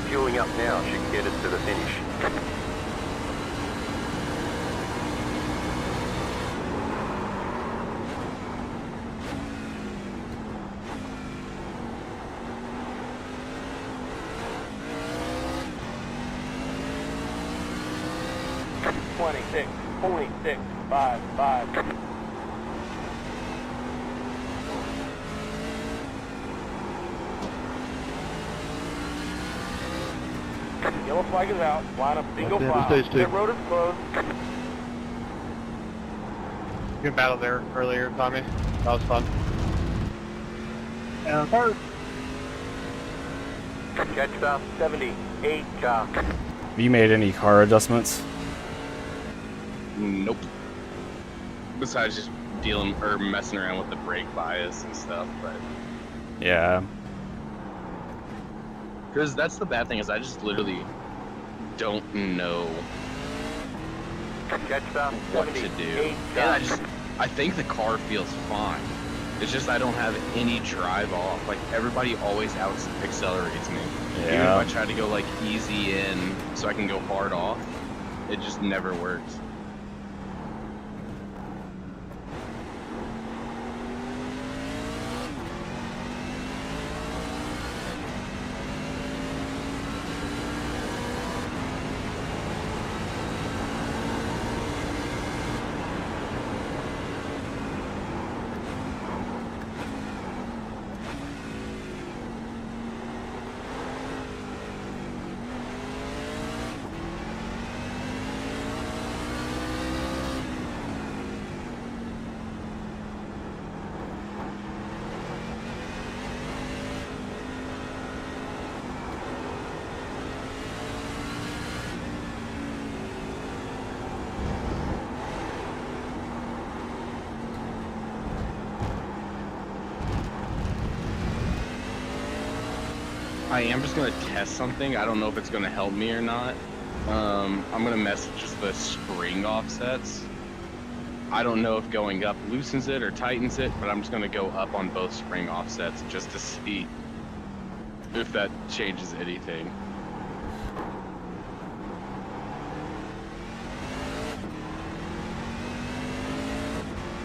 Fueling up now should get us to the finish. .655. Yellow flag is out. Line up single file. Pit road is closed. Good battle there earlier, Tommy. That was fun. And third. Catch about 78 car. Have you made any car adjustments? Nope. Besides just dealing or messing around with the brake bias and stuff, but Yeah. Because that's the bad thing is I just literally don't know what to do. And I think the car feels fine. It's just I don't have any drive off. Like everybody always out accelerates me. Even if I try to go like easy in so I can go hard off, it just never works. I am just gonna test something. I don't know if it's gonna help me or not. I'm gonna mess with just the spring offsets. I don't know if going up loosens it or tightens it, but I'm just gonna go up on both spring offsets just to see if that changes anything.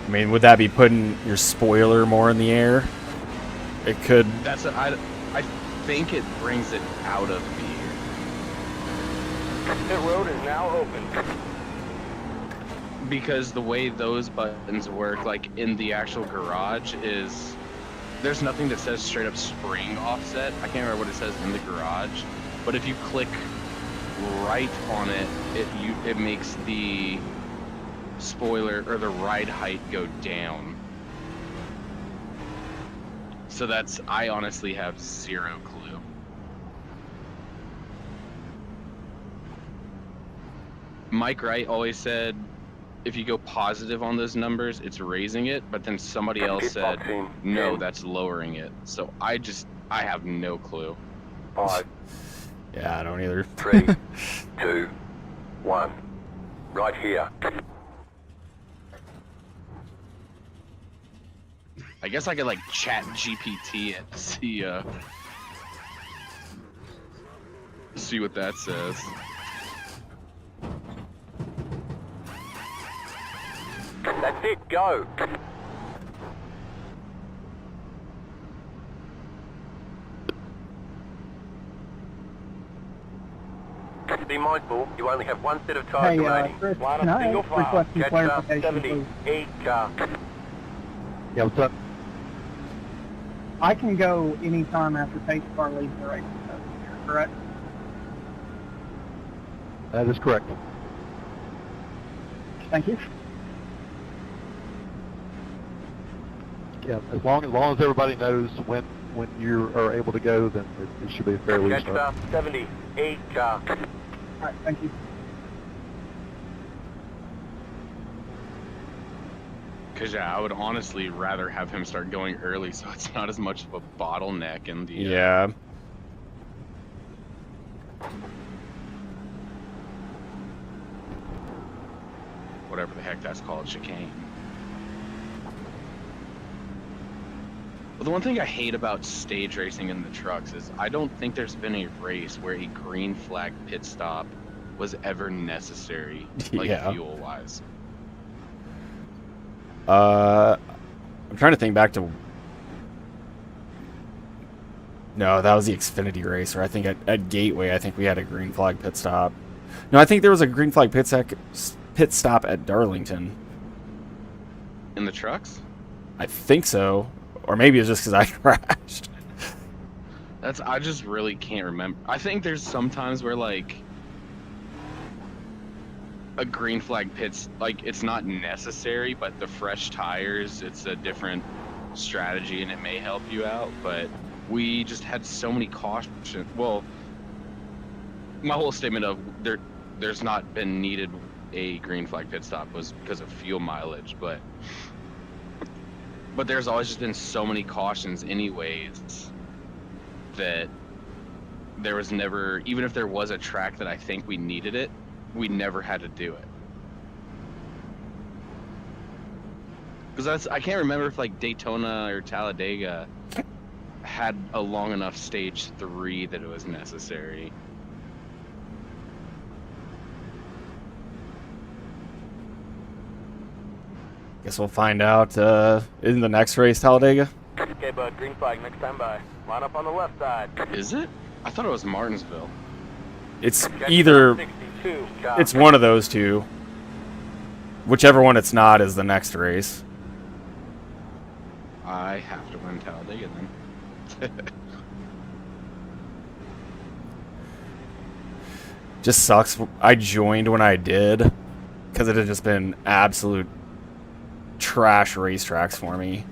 I mean, would that be putting your spoiler more in the air? It could. That's I think it brings it out of the air. The road is now open. Because the way those buttons work, like in the actual garage, is there's nothing that says straight up spring offset. I can't remember what it says in the garage, but if you click right on it, it makes the spoiler or the ride height go down. So I honestly have zero clue. Mike Wright always said if you go positive on those numbers, it's raising it, but then somebody else said, no, that's lowering it. So I have no clue. 5. Yeah, I don't either. 3, 2, 1. Right here. I guess I could like chat GPT it to see what that says. That's it, go. Be mindful, you only have one set of tires remaining. Chris, One can I single request file. some Catch up, clarification, please? 78 car. Yeah, what's up? I can go anytime after pace car leaves the race, correct? That is correct. Thank you. Yeah, as long as everybody knows when you are able to go, then it should be a fair Catch restart. up, 78 car. All right, thank you. Because yeah, I would honestly rather have him start going early so it's not as much of a bottleneck in the Yeah. whatever the heck that's called, chicane. But the one thing I hate about stage racing in the trucks is I don't think there's been a race where a green flag pit stop was ever necessary, like fuel wise. I'm trying to think back to. No, that was the Xfinity race, or I think at Gateway, I think we had a green flag pit stop. No, I think there was a green flag pit stop at Darlington. In the trucks? I think so, or maybe it's just because I crashed. I just really can't remember. I think there's sometimes where like a green flag pits, like it's not necessary, but the fresh tires, it's a different strategy and it may help you out, but we just had so many cautions. Well, my whole statement of there's not been needed a green flag pit stop was because of fuel mileage, but there's always just been so many cautions anyways that there was never, even if there was a track that I think we needed it, we never had to do it. Because I can't remember if like Daytona or Talladega had a long enough stage 3 that it was necessary. Guess we'll find out in the next race, Talladega. Okay, bud, green flag next time by. Line up on the left side. Is it? I thought it was Martinsville. It's either, 62. it's one of those two. Whichever one it's not is the next race. I have to win Talladega then. Just sucks. I joined when I did because it had just been absolute trash racetracks for me.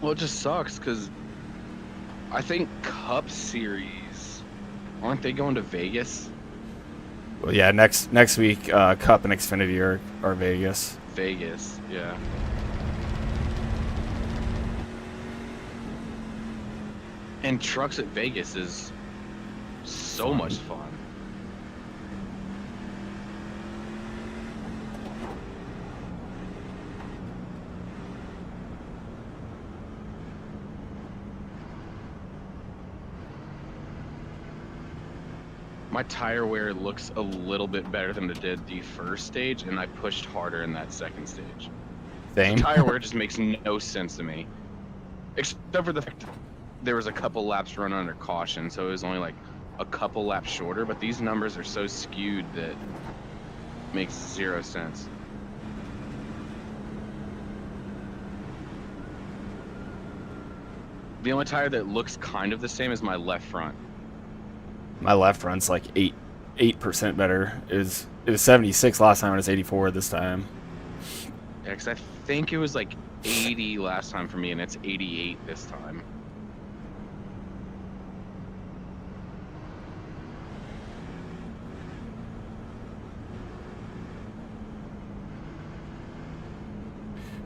Well, it just sucks because I think Cup Series, aren't they going to Vegas? Well, yeah, next week, Cup and Xfinity are Vegas. Vegas, yeah. And trucks at Vegas is so much fun. My tire wear looks a little bit better than it did the first stage, and I pushed harder in that second stage. Same. The tire wear just makes no sense to me. Except for the fact that there was a couple laps run under caution, so it was only like a couple laps shorter, but these numbers are so skewed that it makes zero sense. The only tire that looks kind of the same is my left front. My left front's like 8% better. It was 76 last time, and it's 84 this time. Yeah, because I think it was like 80 last time for me, and it's 88 this time.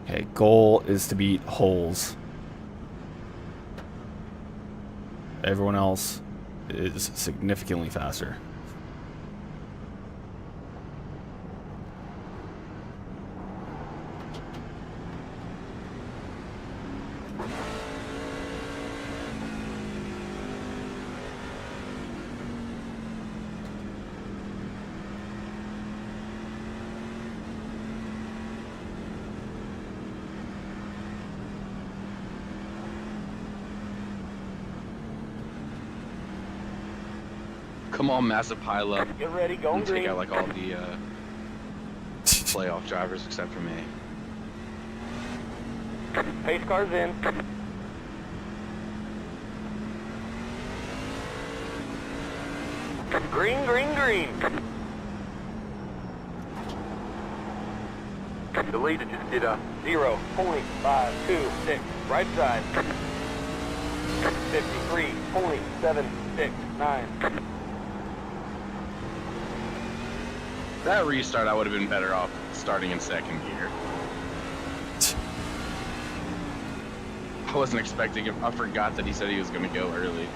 Okay, goal is to beat holes. Everyone else is significantly faster. Come on, massive pile up. Get ready, going And take green. out like all the playoff drivers except for me. Pace cars in. Green, green, green. The leader just did a 0.526 right side. 53.769. That restart, I would have been better off starting in second gear. I wasn't expecting him. I forgot that he said he was going to go early.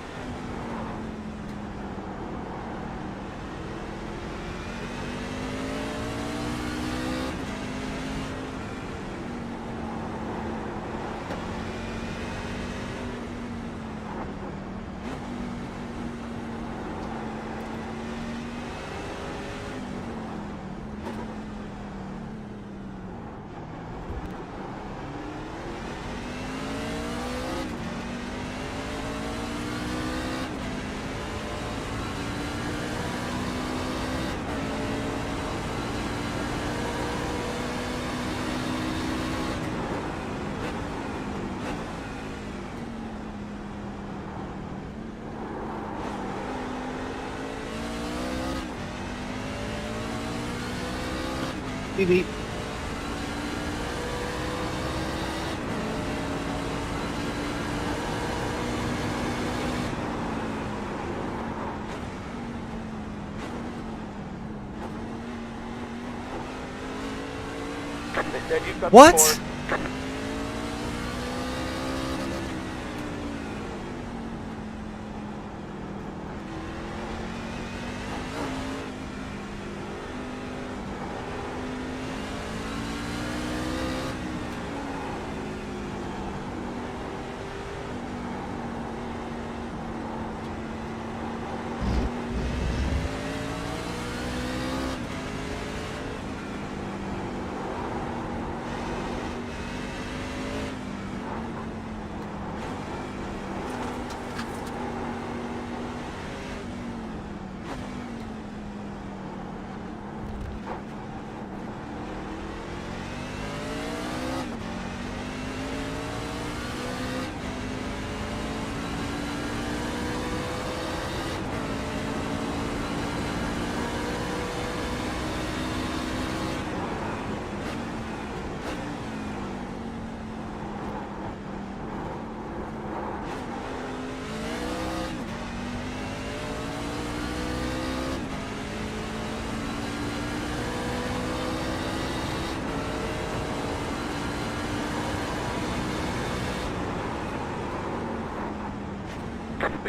Beep beep. They said you've got the What? board.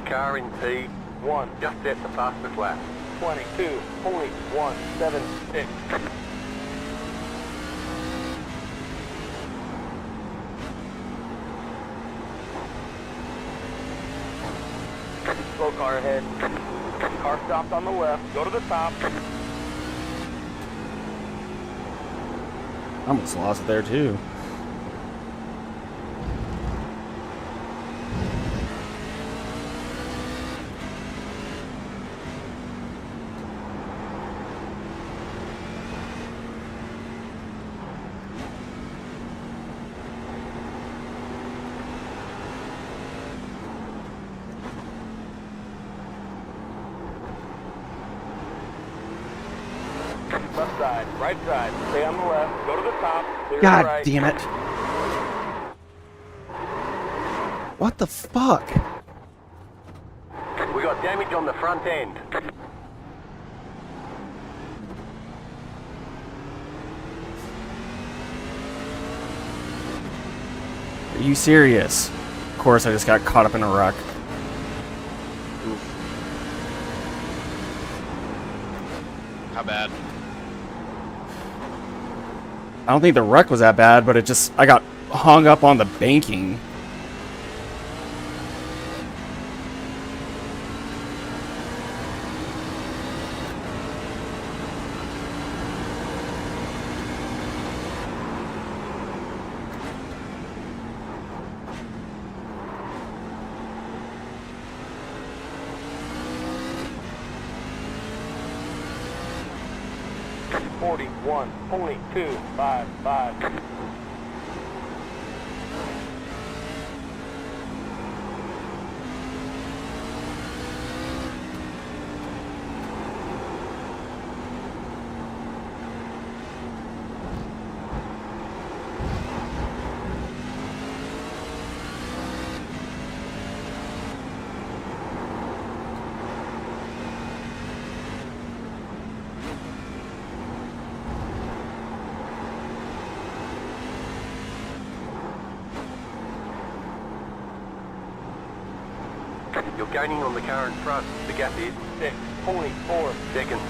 car in P1. Just set the fastest lap. 22.176. Slow car ahead. Car stopped on the left. Go to the top. I almost lost it there too. Left side, right side. Stay on the left. Go to the top. Clear God the right. damn it. What the fuck? We got damage on the front end. Are you serious? Of course, I just got caught up in a wreck. How bad? I don't think the wreck was that bad, but I got hung up on the banking. Only 255. You're gaining on the car in front. The gap is 6.4 seconds.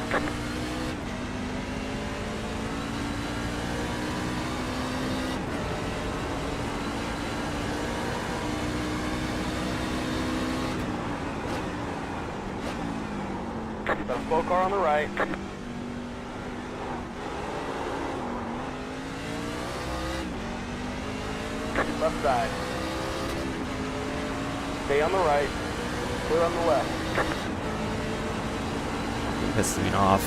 Got a slow car on the right. Left side. Stay on the right. Clear on the left. Pisses me off.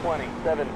.717.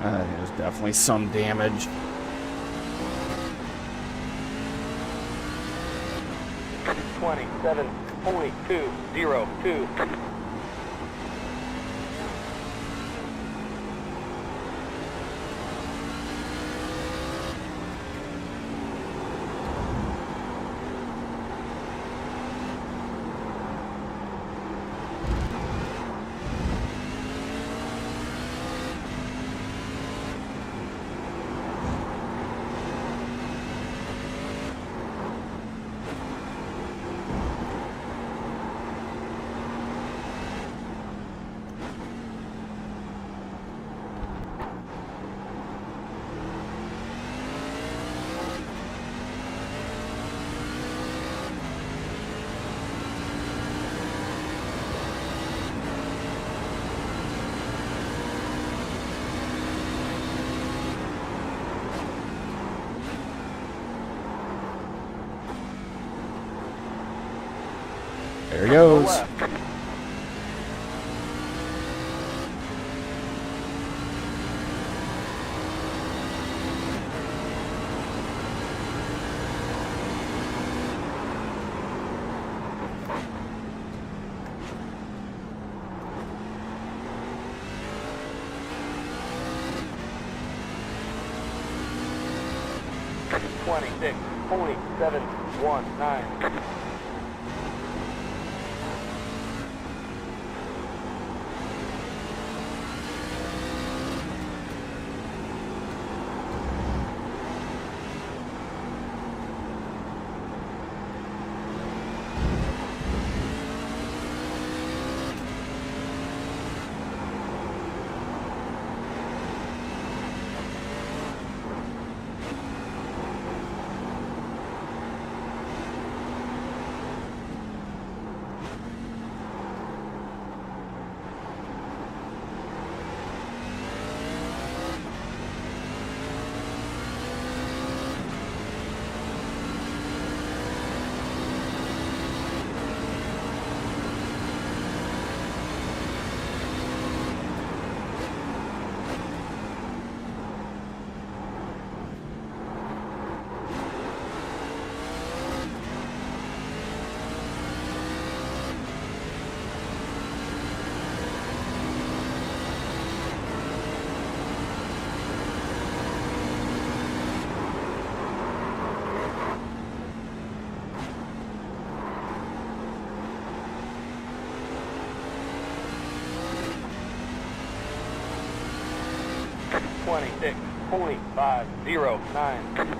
There's definitely some damage. .202. There he goes. Left. .26.719. .509.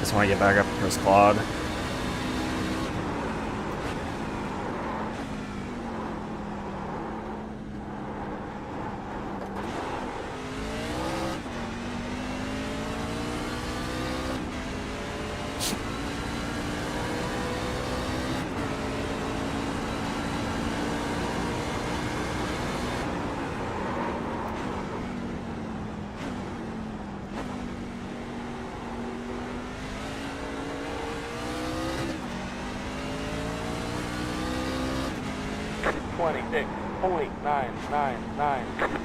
Just want to get back up to this quad. .999.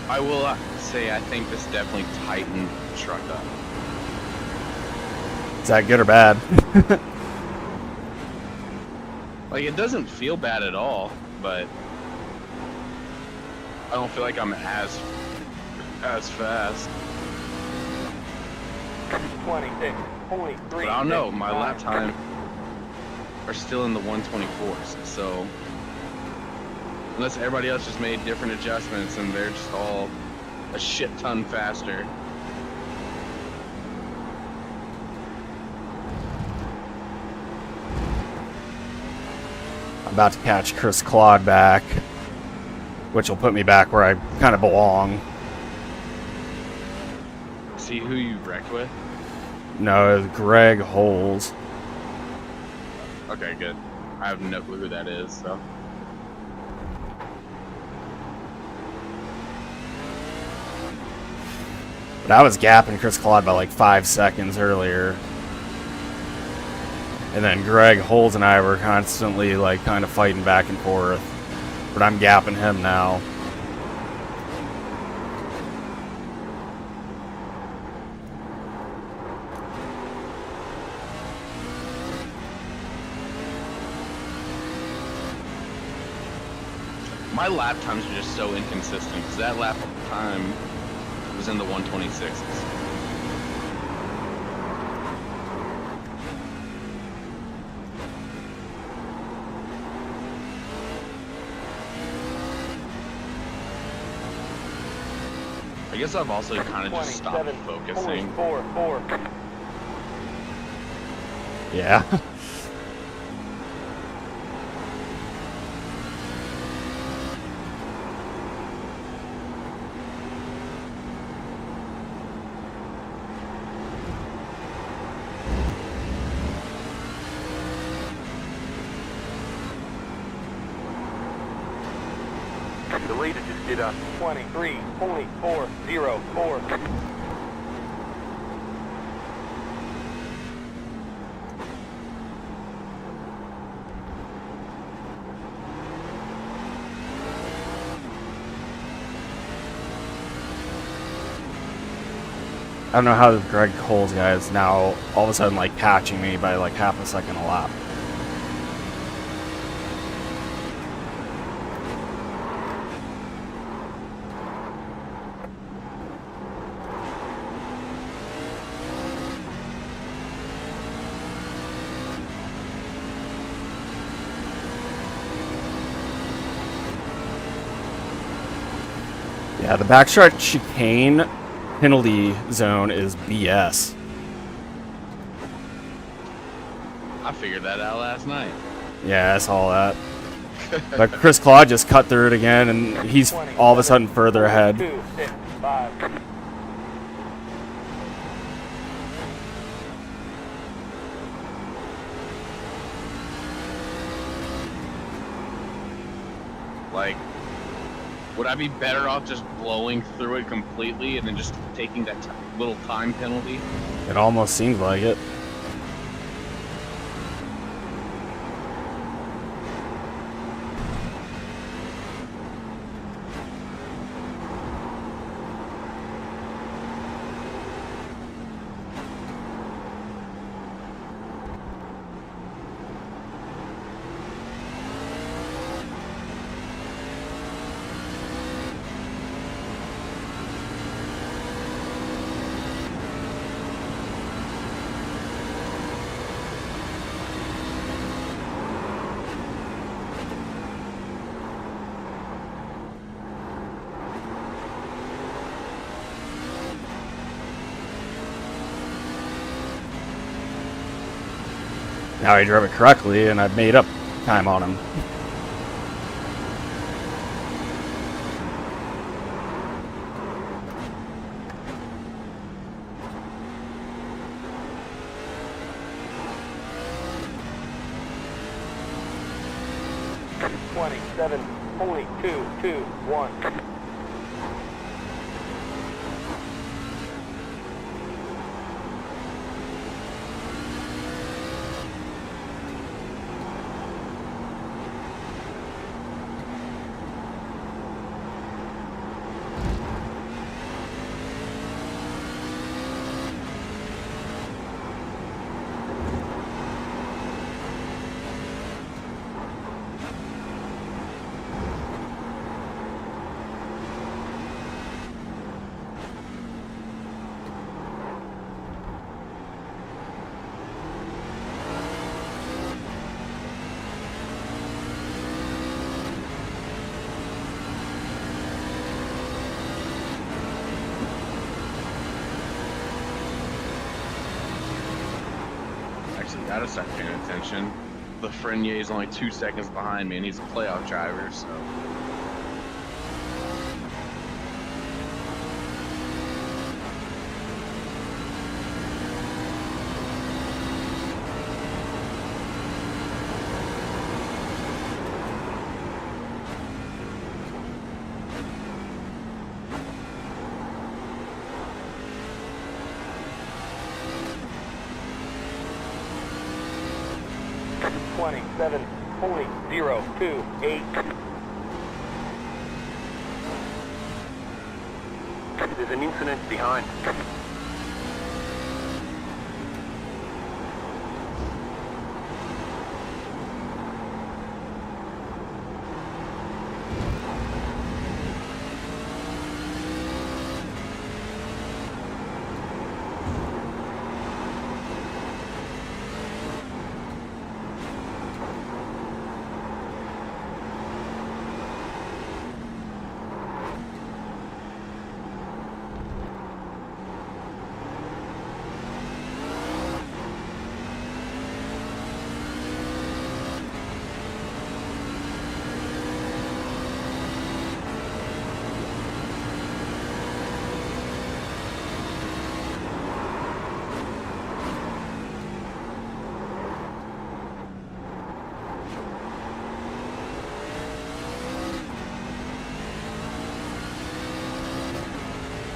I will say I think this definitely tightened the truck up. Is that good or bad? Like, it doesn't feel bad at all, but I don't feel like I'm as fast. 26.3. But I don't know, my lap time are still in the 124s, so unless everybody else just made different adjustments and they're just all a shit ton faster. I'm about to catch Chris Claude back, which will put me back where I kind of belong. See who you wrecked with? No, it's Greg Holes. Okay, good. I have no clue who that is, so. But I was gapping Chris Claude by like 5 seconds earlier. And then Greg Holes and I were constantly like kind of fighting back and forth. But I'm gapping him now. My lap times are just so inconsistent because that lap time was in the 126s. I guess I've also kind of just stopped focusing. 4. Yeah. The leader just did a 23.404. I don't know how the Greg Holes guy is now all of a sudden like patching me by like half a second a lap. Yeah, the backstretch chicane penalty zone is BS. I figured that out last night. Yeah, I saw that. But Chris Claude just cut through it again, and he's all of a sudden further ahead. 2, 6, 5. Like, would I be better off just blowing through it completely and then just taking that little time penalty? It almost seemed like it. Now he drove it correctly, and I've made up time on him. Twenty-seven point 221. Actually, gotta start paying attention. Frenier is only 2 seconds behind me, and he's a playoff driver, so. There's an incident behind.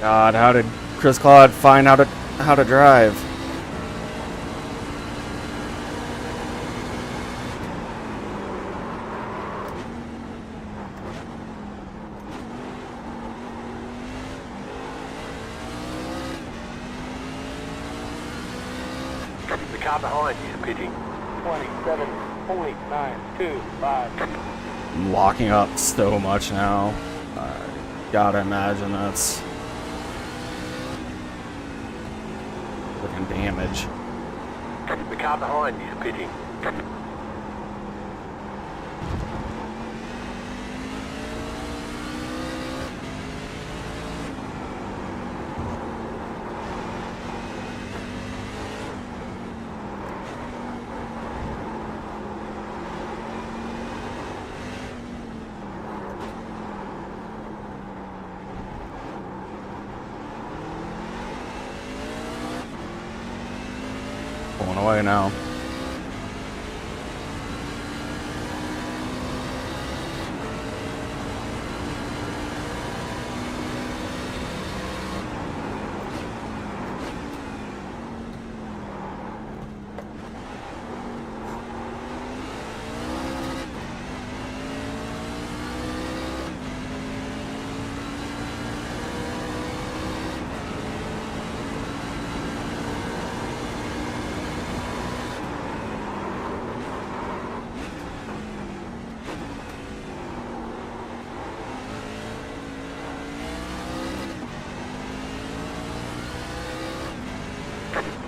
God, how did Chris Claude find how to drive? The car behind you is pitting. 27.925. I'm locking up so much now. I gotta imagine that's freaking damage. The car behind you is pitting. Pulling away now.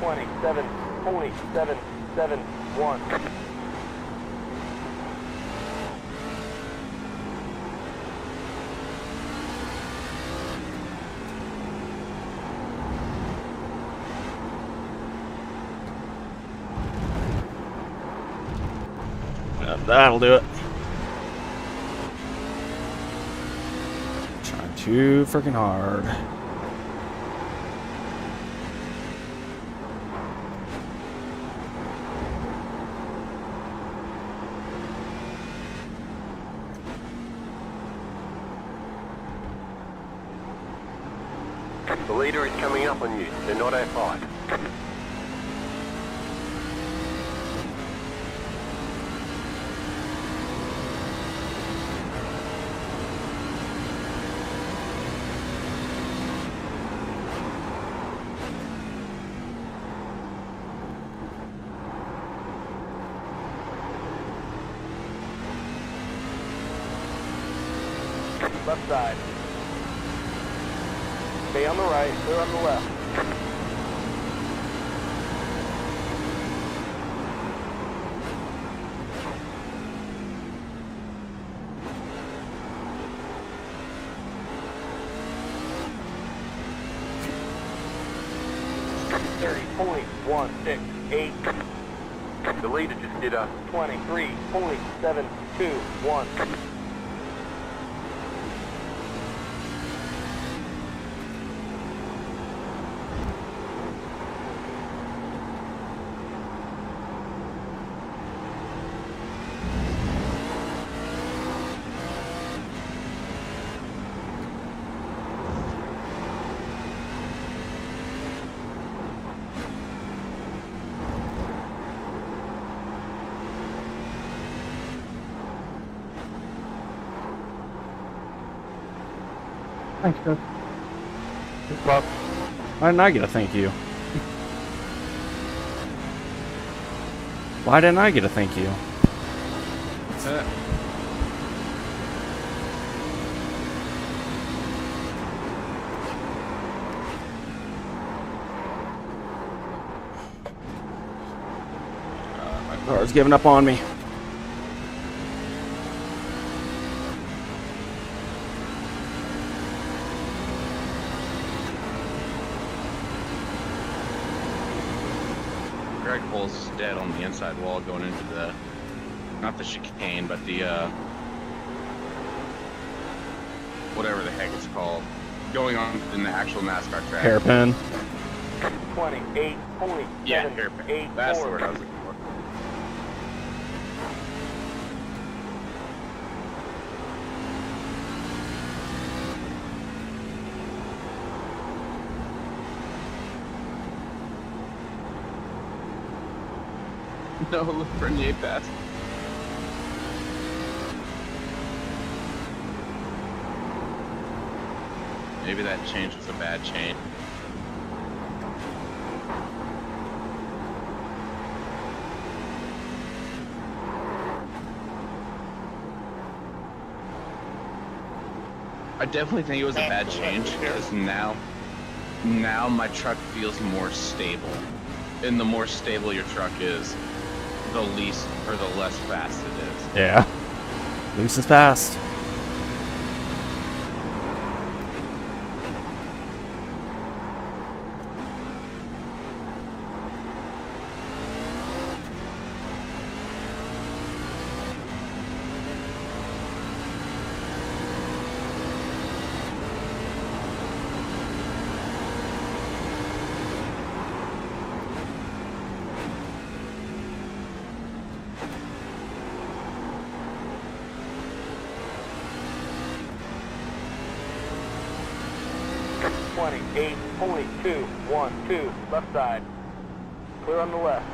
Twenty-seven point 771. That'll do it. Trying too freaking hard. The leader is coming up on you. They're not A5. Left side. Stay on the right, clear on the left. .168. The leader just did a 23.721. Thanks, Chris. Why didn't I get a thank you? Why didn't I get a thank you? What's that? My car's giving up on me. Greg Hole's dead on the inside wall going into the, not the chicane, but the, whatever the heck it's called, going on in the actual NASCAR track. Hairpin. 28.784. Yeah, hairpin. That's the word I was looking for. No, Bernier passed. Maybe that change was a bad change. I definitely think it was a bad change because now my truck feels more stable. And the more stable your truck is, the least or the less fast it is. Yeah. Loose is fast. Twenty-eight point 212, left side. Clear on the left.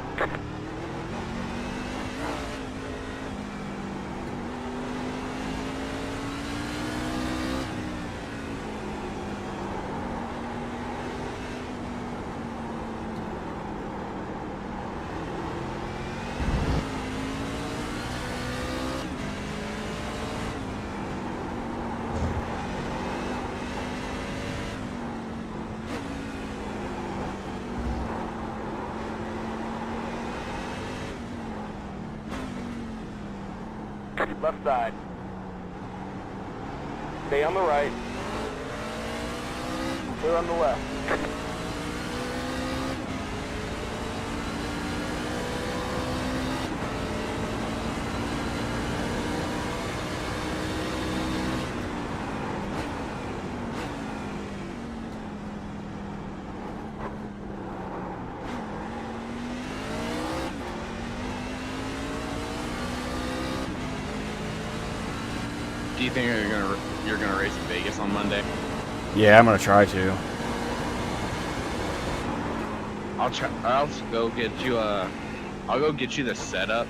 Left side. Stay on the right. Clear on the left. Do you think you're gonna race in Vegas on Monday? Yeah, I'm gonna try to. I'll go get you I'll go get you the setup.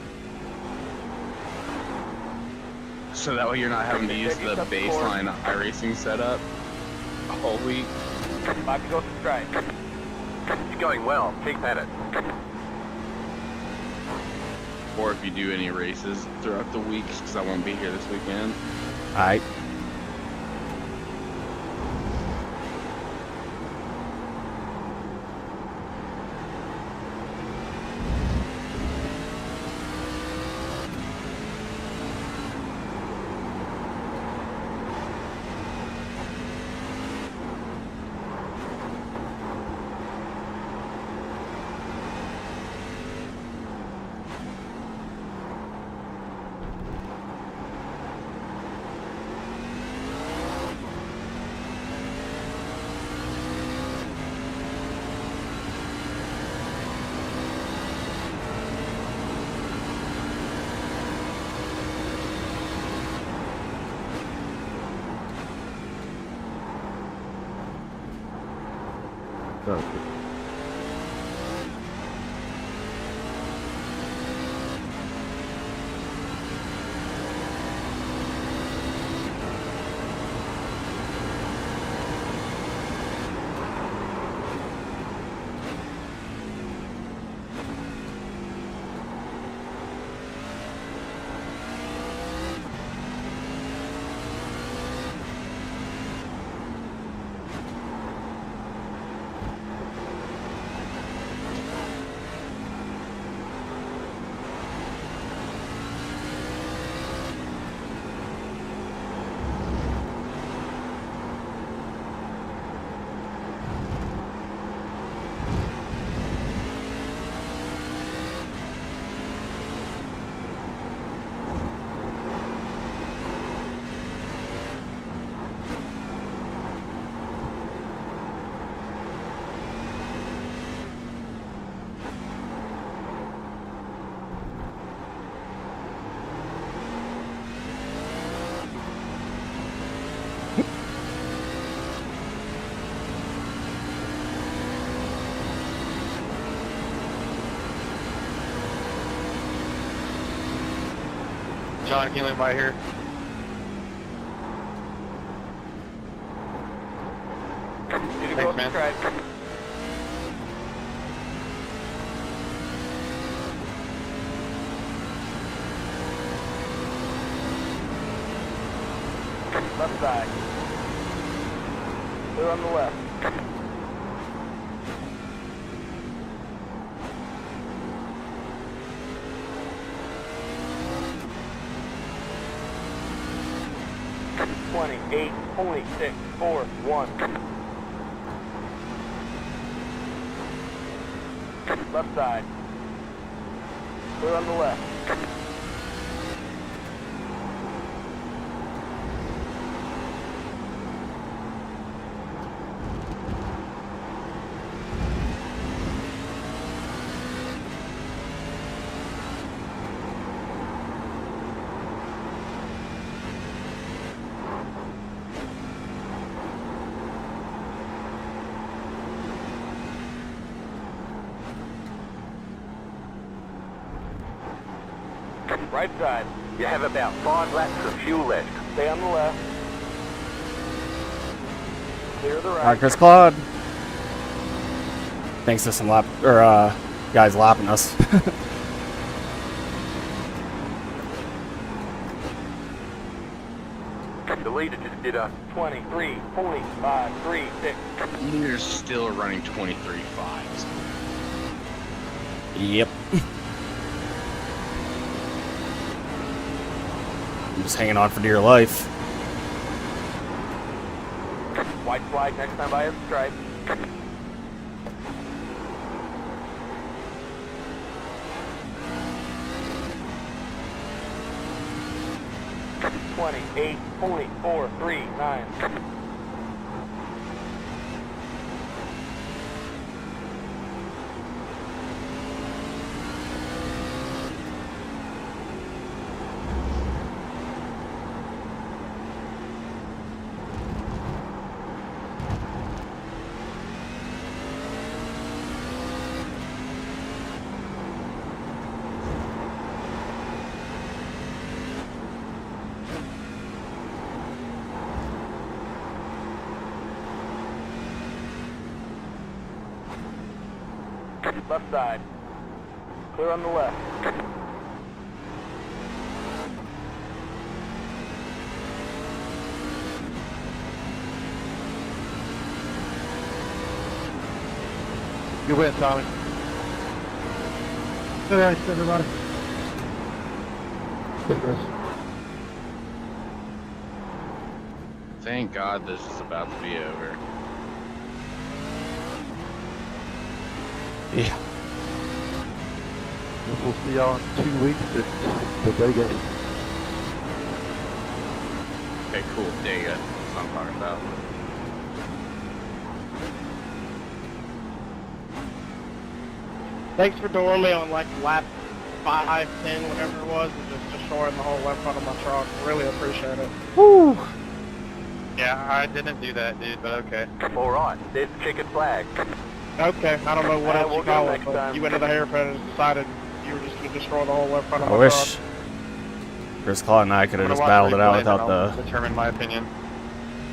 So that way you're not having to use the baseline iRacing setup a whole week. 5 to go to strike. It's going well. Keep at it. Or if you do any races throughout the week, because I won't be here this weekend. Alright. Oh, John, can you leave by here? Thanks, man. Left side. Clear on the left. Eight, only 6, 4, 1. Left side. Clear on the left. Right side. You have about 5 laps of fuel left. Stay on the left. Clear the right. All right, Chris Claude. Thanks to some guys lapping us. The leader just did a 23, 45, 3, 6. Leader's still running 23.5s. Yep. I'm just hanging on for dear life. White flag next time by a stripe. $28, 44, 3, 9. Left side. Clear on the left. Good win, Tommy. Good race, everybody. Good race. Thank God this is about to be over. Yeah. We'll see y'all in 2 weeks at the day game. Okay, cool. Dega. That's what I'm talking about. Thanks for doing me on like lap 5, 10, whatever it was, and just destroying the whole left front of my truck. Really appreciate it. Woo! Yeah, I didn't do that, dude, but okay. All right, there's the checkered flag. Okay, I don't know what else we'll you get 'em call it, next but time. you went to the hairpin and decided you were just going to destroy the whole left front of I my wish truck. Chris Claw and I could I'm have gonna just watch battled it out replay, without then I'll the determine my opinion.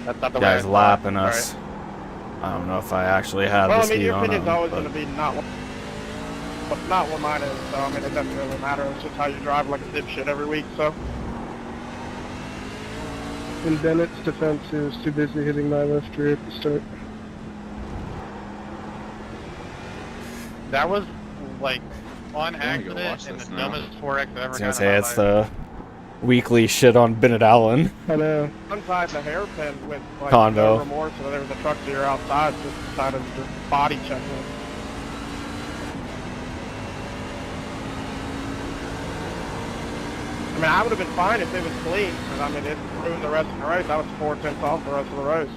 That's not the way I guys thought. lapping Sorry. us. I don't know if I actually had Well, the I mean, speed your on opinion's them, always but going to be not what mine is, so I mean, it doesn't really matter. It's just how you drive like a dipshit every week, so. And Bennett's defense is too busy hitting my left rear at the start. That was like on I'm gonna go watch accident and this the now. dumbest 4X I've I ever was got gonna in say my it's life. the weekly shit on Bennett Allen. I know. Inside the hairpin with like Convo. no remorse, so there was a truck to your outside, just decided to body check me. I mean, I would have been fine if it was clean, but I mean, it ruined the rest of the race. I was 4/10 off the rest of the race.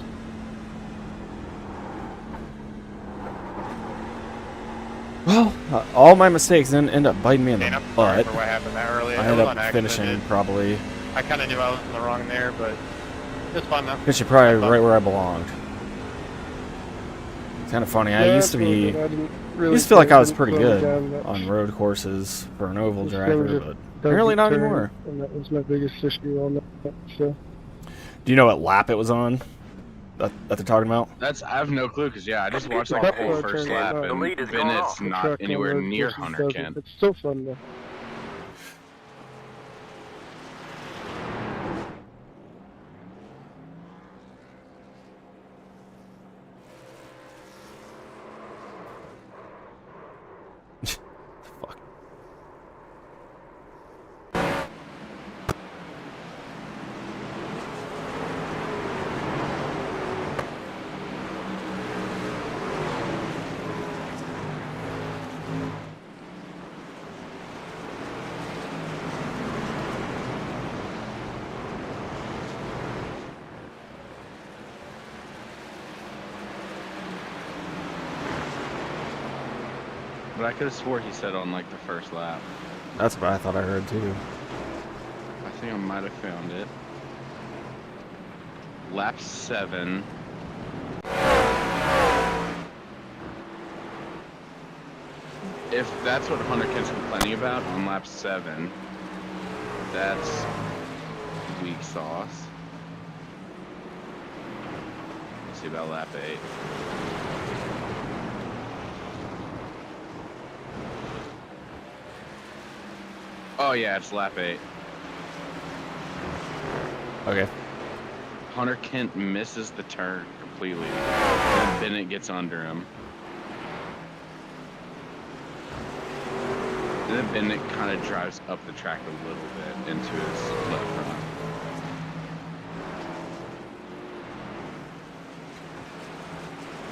Well, all my mistakes didn't end up biting me in And the I'm sorry butt. for what happened that early. I It ended was on up accident. finishing probably. I kind of knew I was in the wrong there, but it's fun though. Finishing probably That's fun. right where I belonged. It's kind of funny. I Yeah, used to that's be. what I didn't really Used to feel like I was didn't pretty slow me good down much. on road courses for an oval Just driver, really but dug apparently the not turn, anymore. And that was my biggest issue on that. So Do you know what lap it was on? That they're talking about? I have no clue because I just watched like That's the whole what I first turned lap, out. The and lead is going Bennett's off. the not track on anywhere road near courses Hunter doesn't. Kent. It's so fun though. Fuck. But I could have swore he said on like the first lap. That's what I thought I heard too. I think I might have found it. Lap 7. If that's what Hunter Kent's complaining about on lap 7, that's weak sauce. Let's see about lap 8. Oh yeah, it's lap 8. Okay. Hunter Kent misses the turn completely. And Bennett gets under him. And then Bennett kind of drives up the track a little bit into his left front.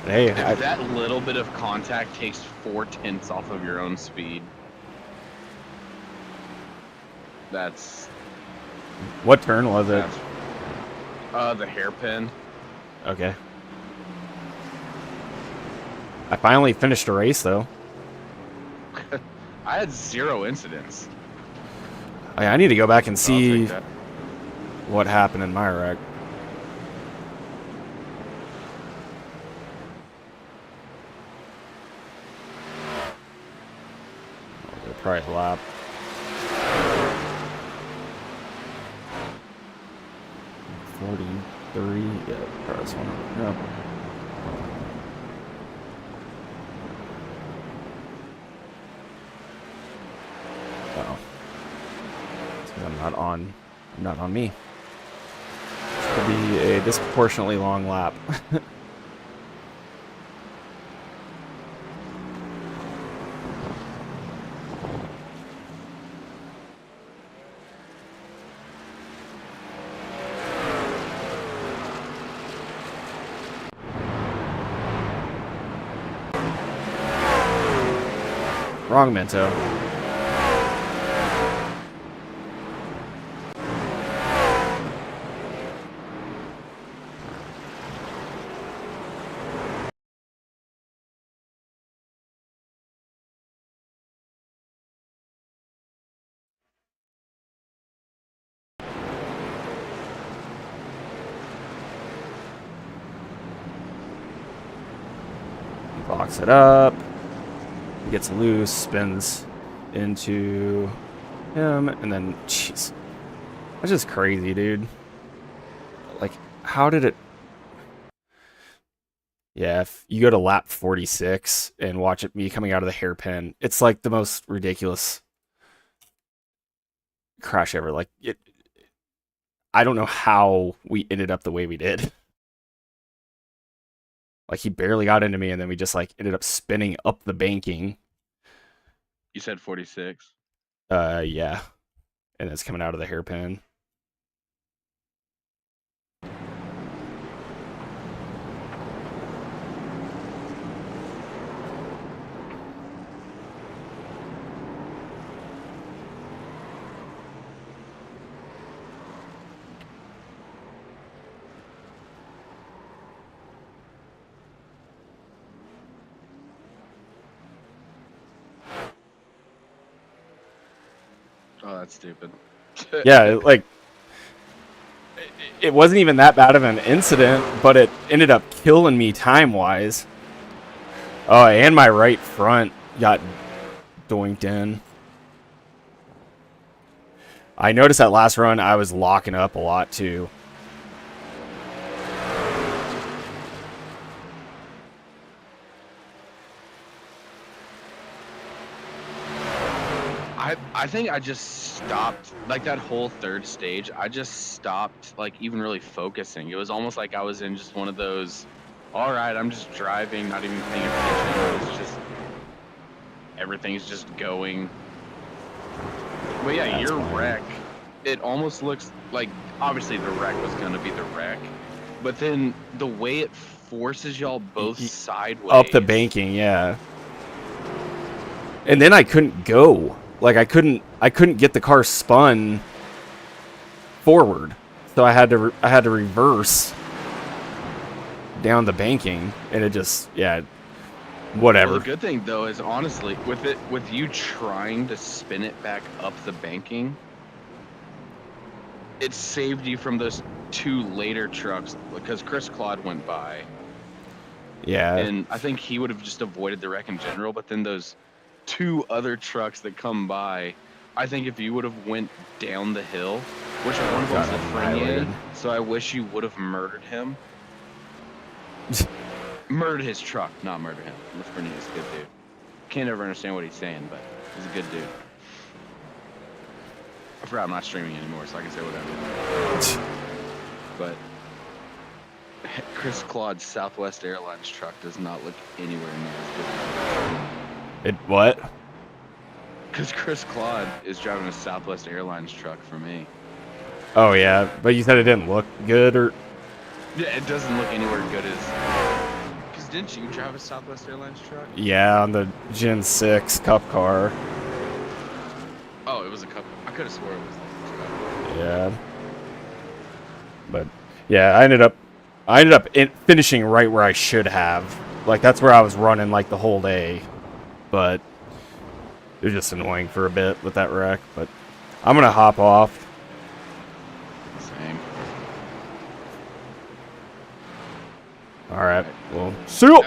Hey, If that little bit of contact takes 4/10 off of your own speed, that's what turn was it? the hairpin. Okay. I finally finished a race though. I had 0 incidents. I need to go back and I'll see take that. what happened in my wreck. Probably lap. Yeah, press one. Yeah. Oh. I'm not on me. This could be a disproportionately long lap. Wrong Minto. Locks it up. Gets loose, spins into him, and then, jeez. That's just crazy, dude. Like, how did it... Yeah, if you go to lap 46 and watch it me coming out of the hairpin, it's like the most ridiculous crash ever. Like, I don't know how we ended up the way we did. Like, he barely got into me, and then we just, like, ended up spinning up the banking. You said 46? Yeah. And it's coming out of the hairpin. Oh, that's stupid. Yeah, like, it wasn't even that bad of an incident, but it ended up killing me time-wise. Oh, and my right front got doinked in. I noticed that last run, I was locking up a lot, too. I think I just stopped, like that whole third stage, I just stopped, like, even really focusing. It was almost like I was in just one of those, all right, I'm just driving, not even paying attention. It's just, everything's just going. But yeah, That's your fine. wreck, it almost looks like, obviously the wreck was going to be the wreck, but then the way it forces y'all both sideways. Up the banking, yeah. And then I couldn't go. Like, I couldn't get the car spun forward. So I had to reverse down the banking, and it just, yeah, whatever. Well, the good thing though is, honestly, with you trying to spin it back up the banking, it saved you from those two later trucks, because Chris Claude went by. Yeah. And I think he would have just avoided the wreck in general, but then those two other trucks that come by, I think if you would have went down the hill, which one of them's Lafreniere, so I wish you would have murdered him. Murdered his truck, not murder him. Lafreniere's a good dude. Can't ever understand what he's saying, but he's a good dude. I forgot I'm not streaming anymore, so I can say whatever. But Chris Claude's Southwest Airlines truck does not look anywhere near as good. It what? Because Chris Claude is driving a Southwest Airlines truck for me. Oh yeah, but you said it didn't look good, or? Yeah, it doesn't look anywhere good as. Because didn't you drive a Southwest Airlines truck? Yeah, on the Gen 6 Cup car. Oh, it was a Cup. I could have swore it was like a truck. Yeah. But yeah, I ended up finishing right where I should have. Like, that's where I was running like the whole day. But it was just annoying for a bit with that wreck. But I'm gonna hop off. Same. All right. Well, see you.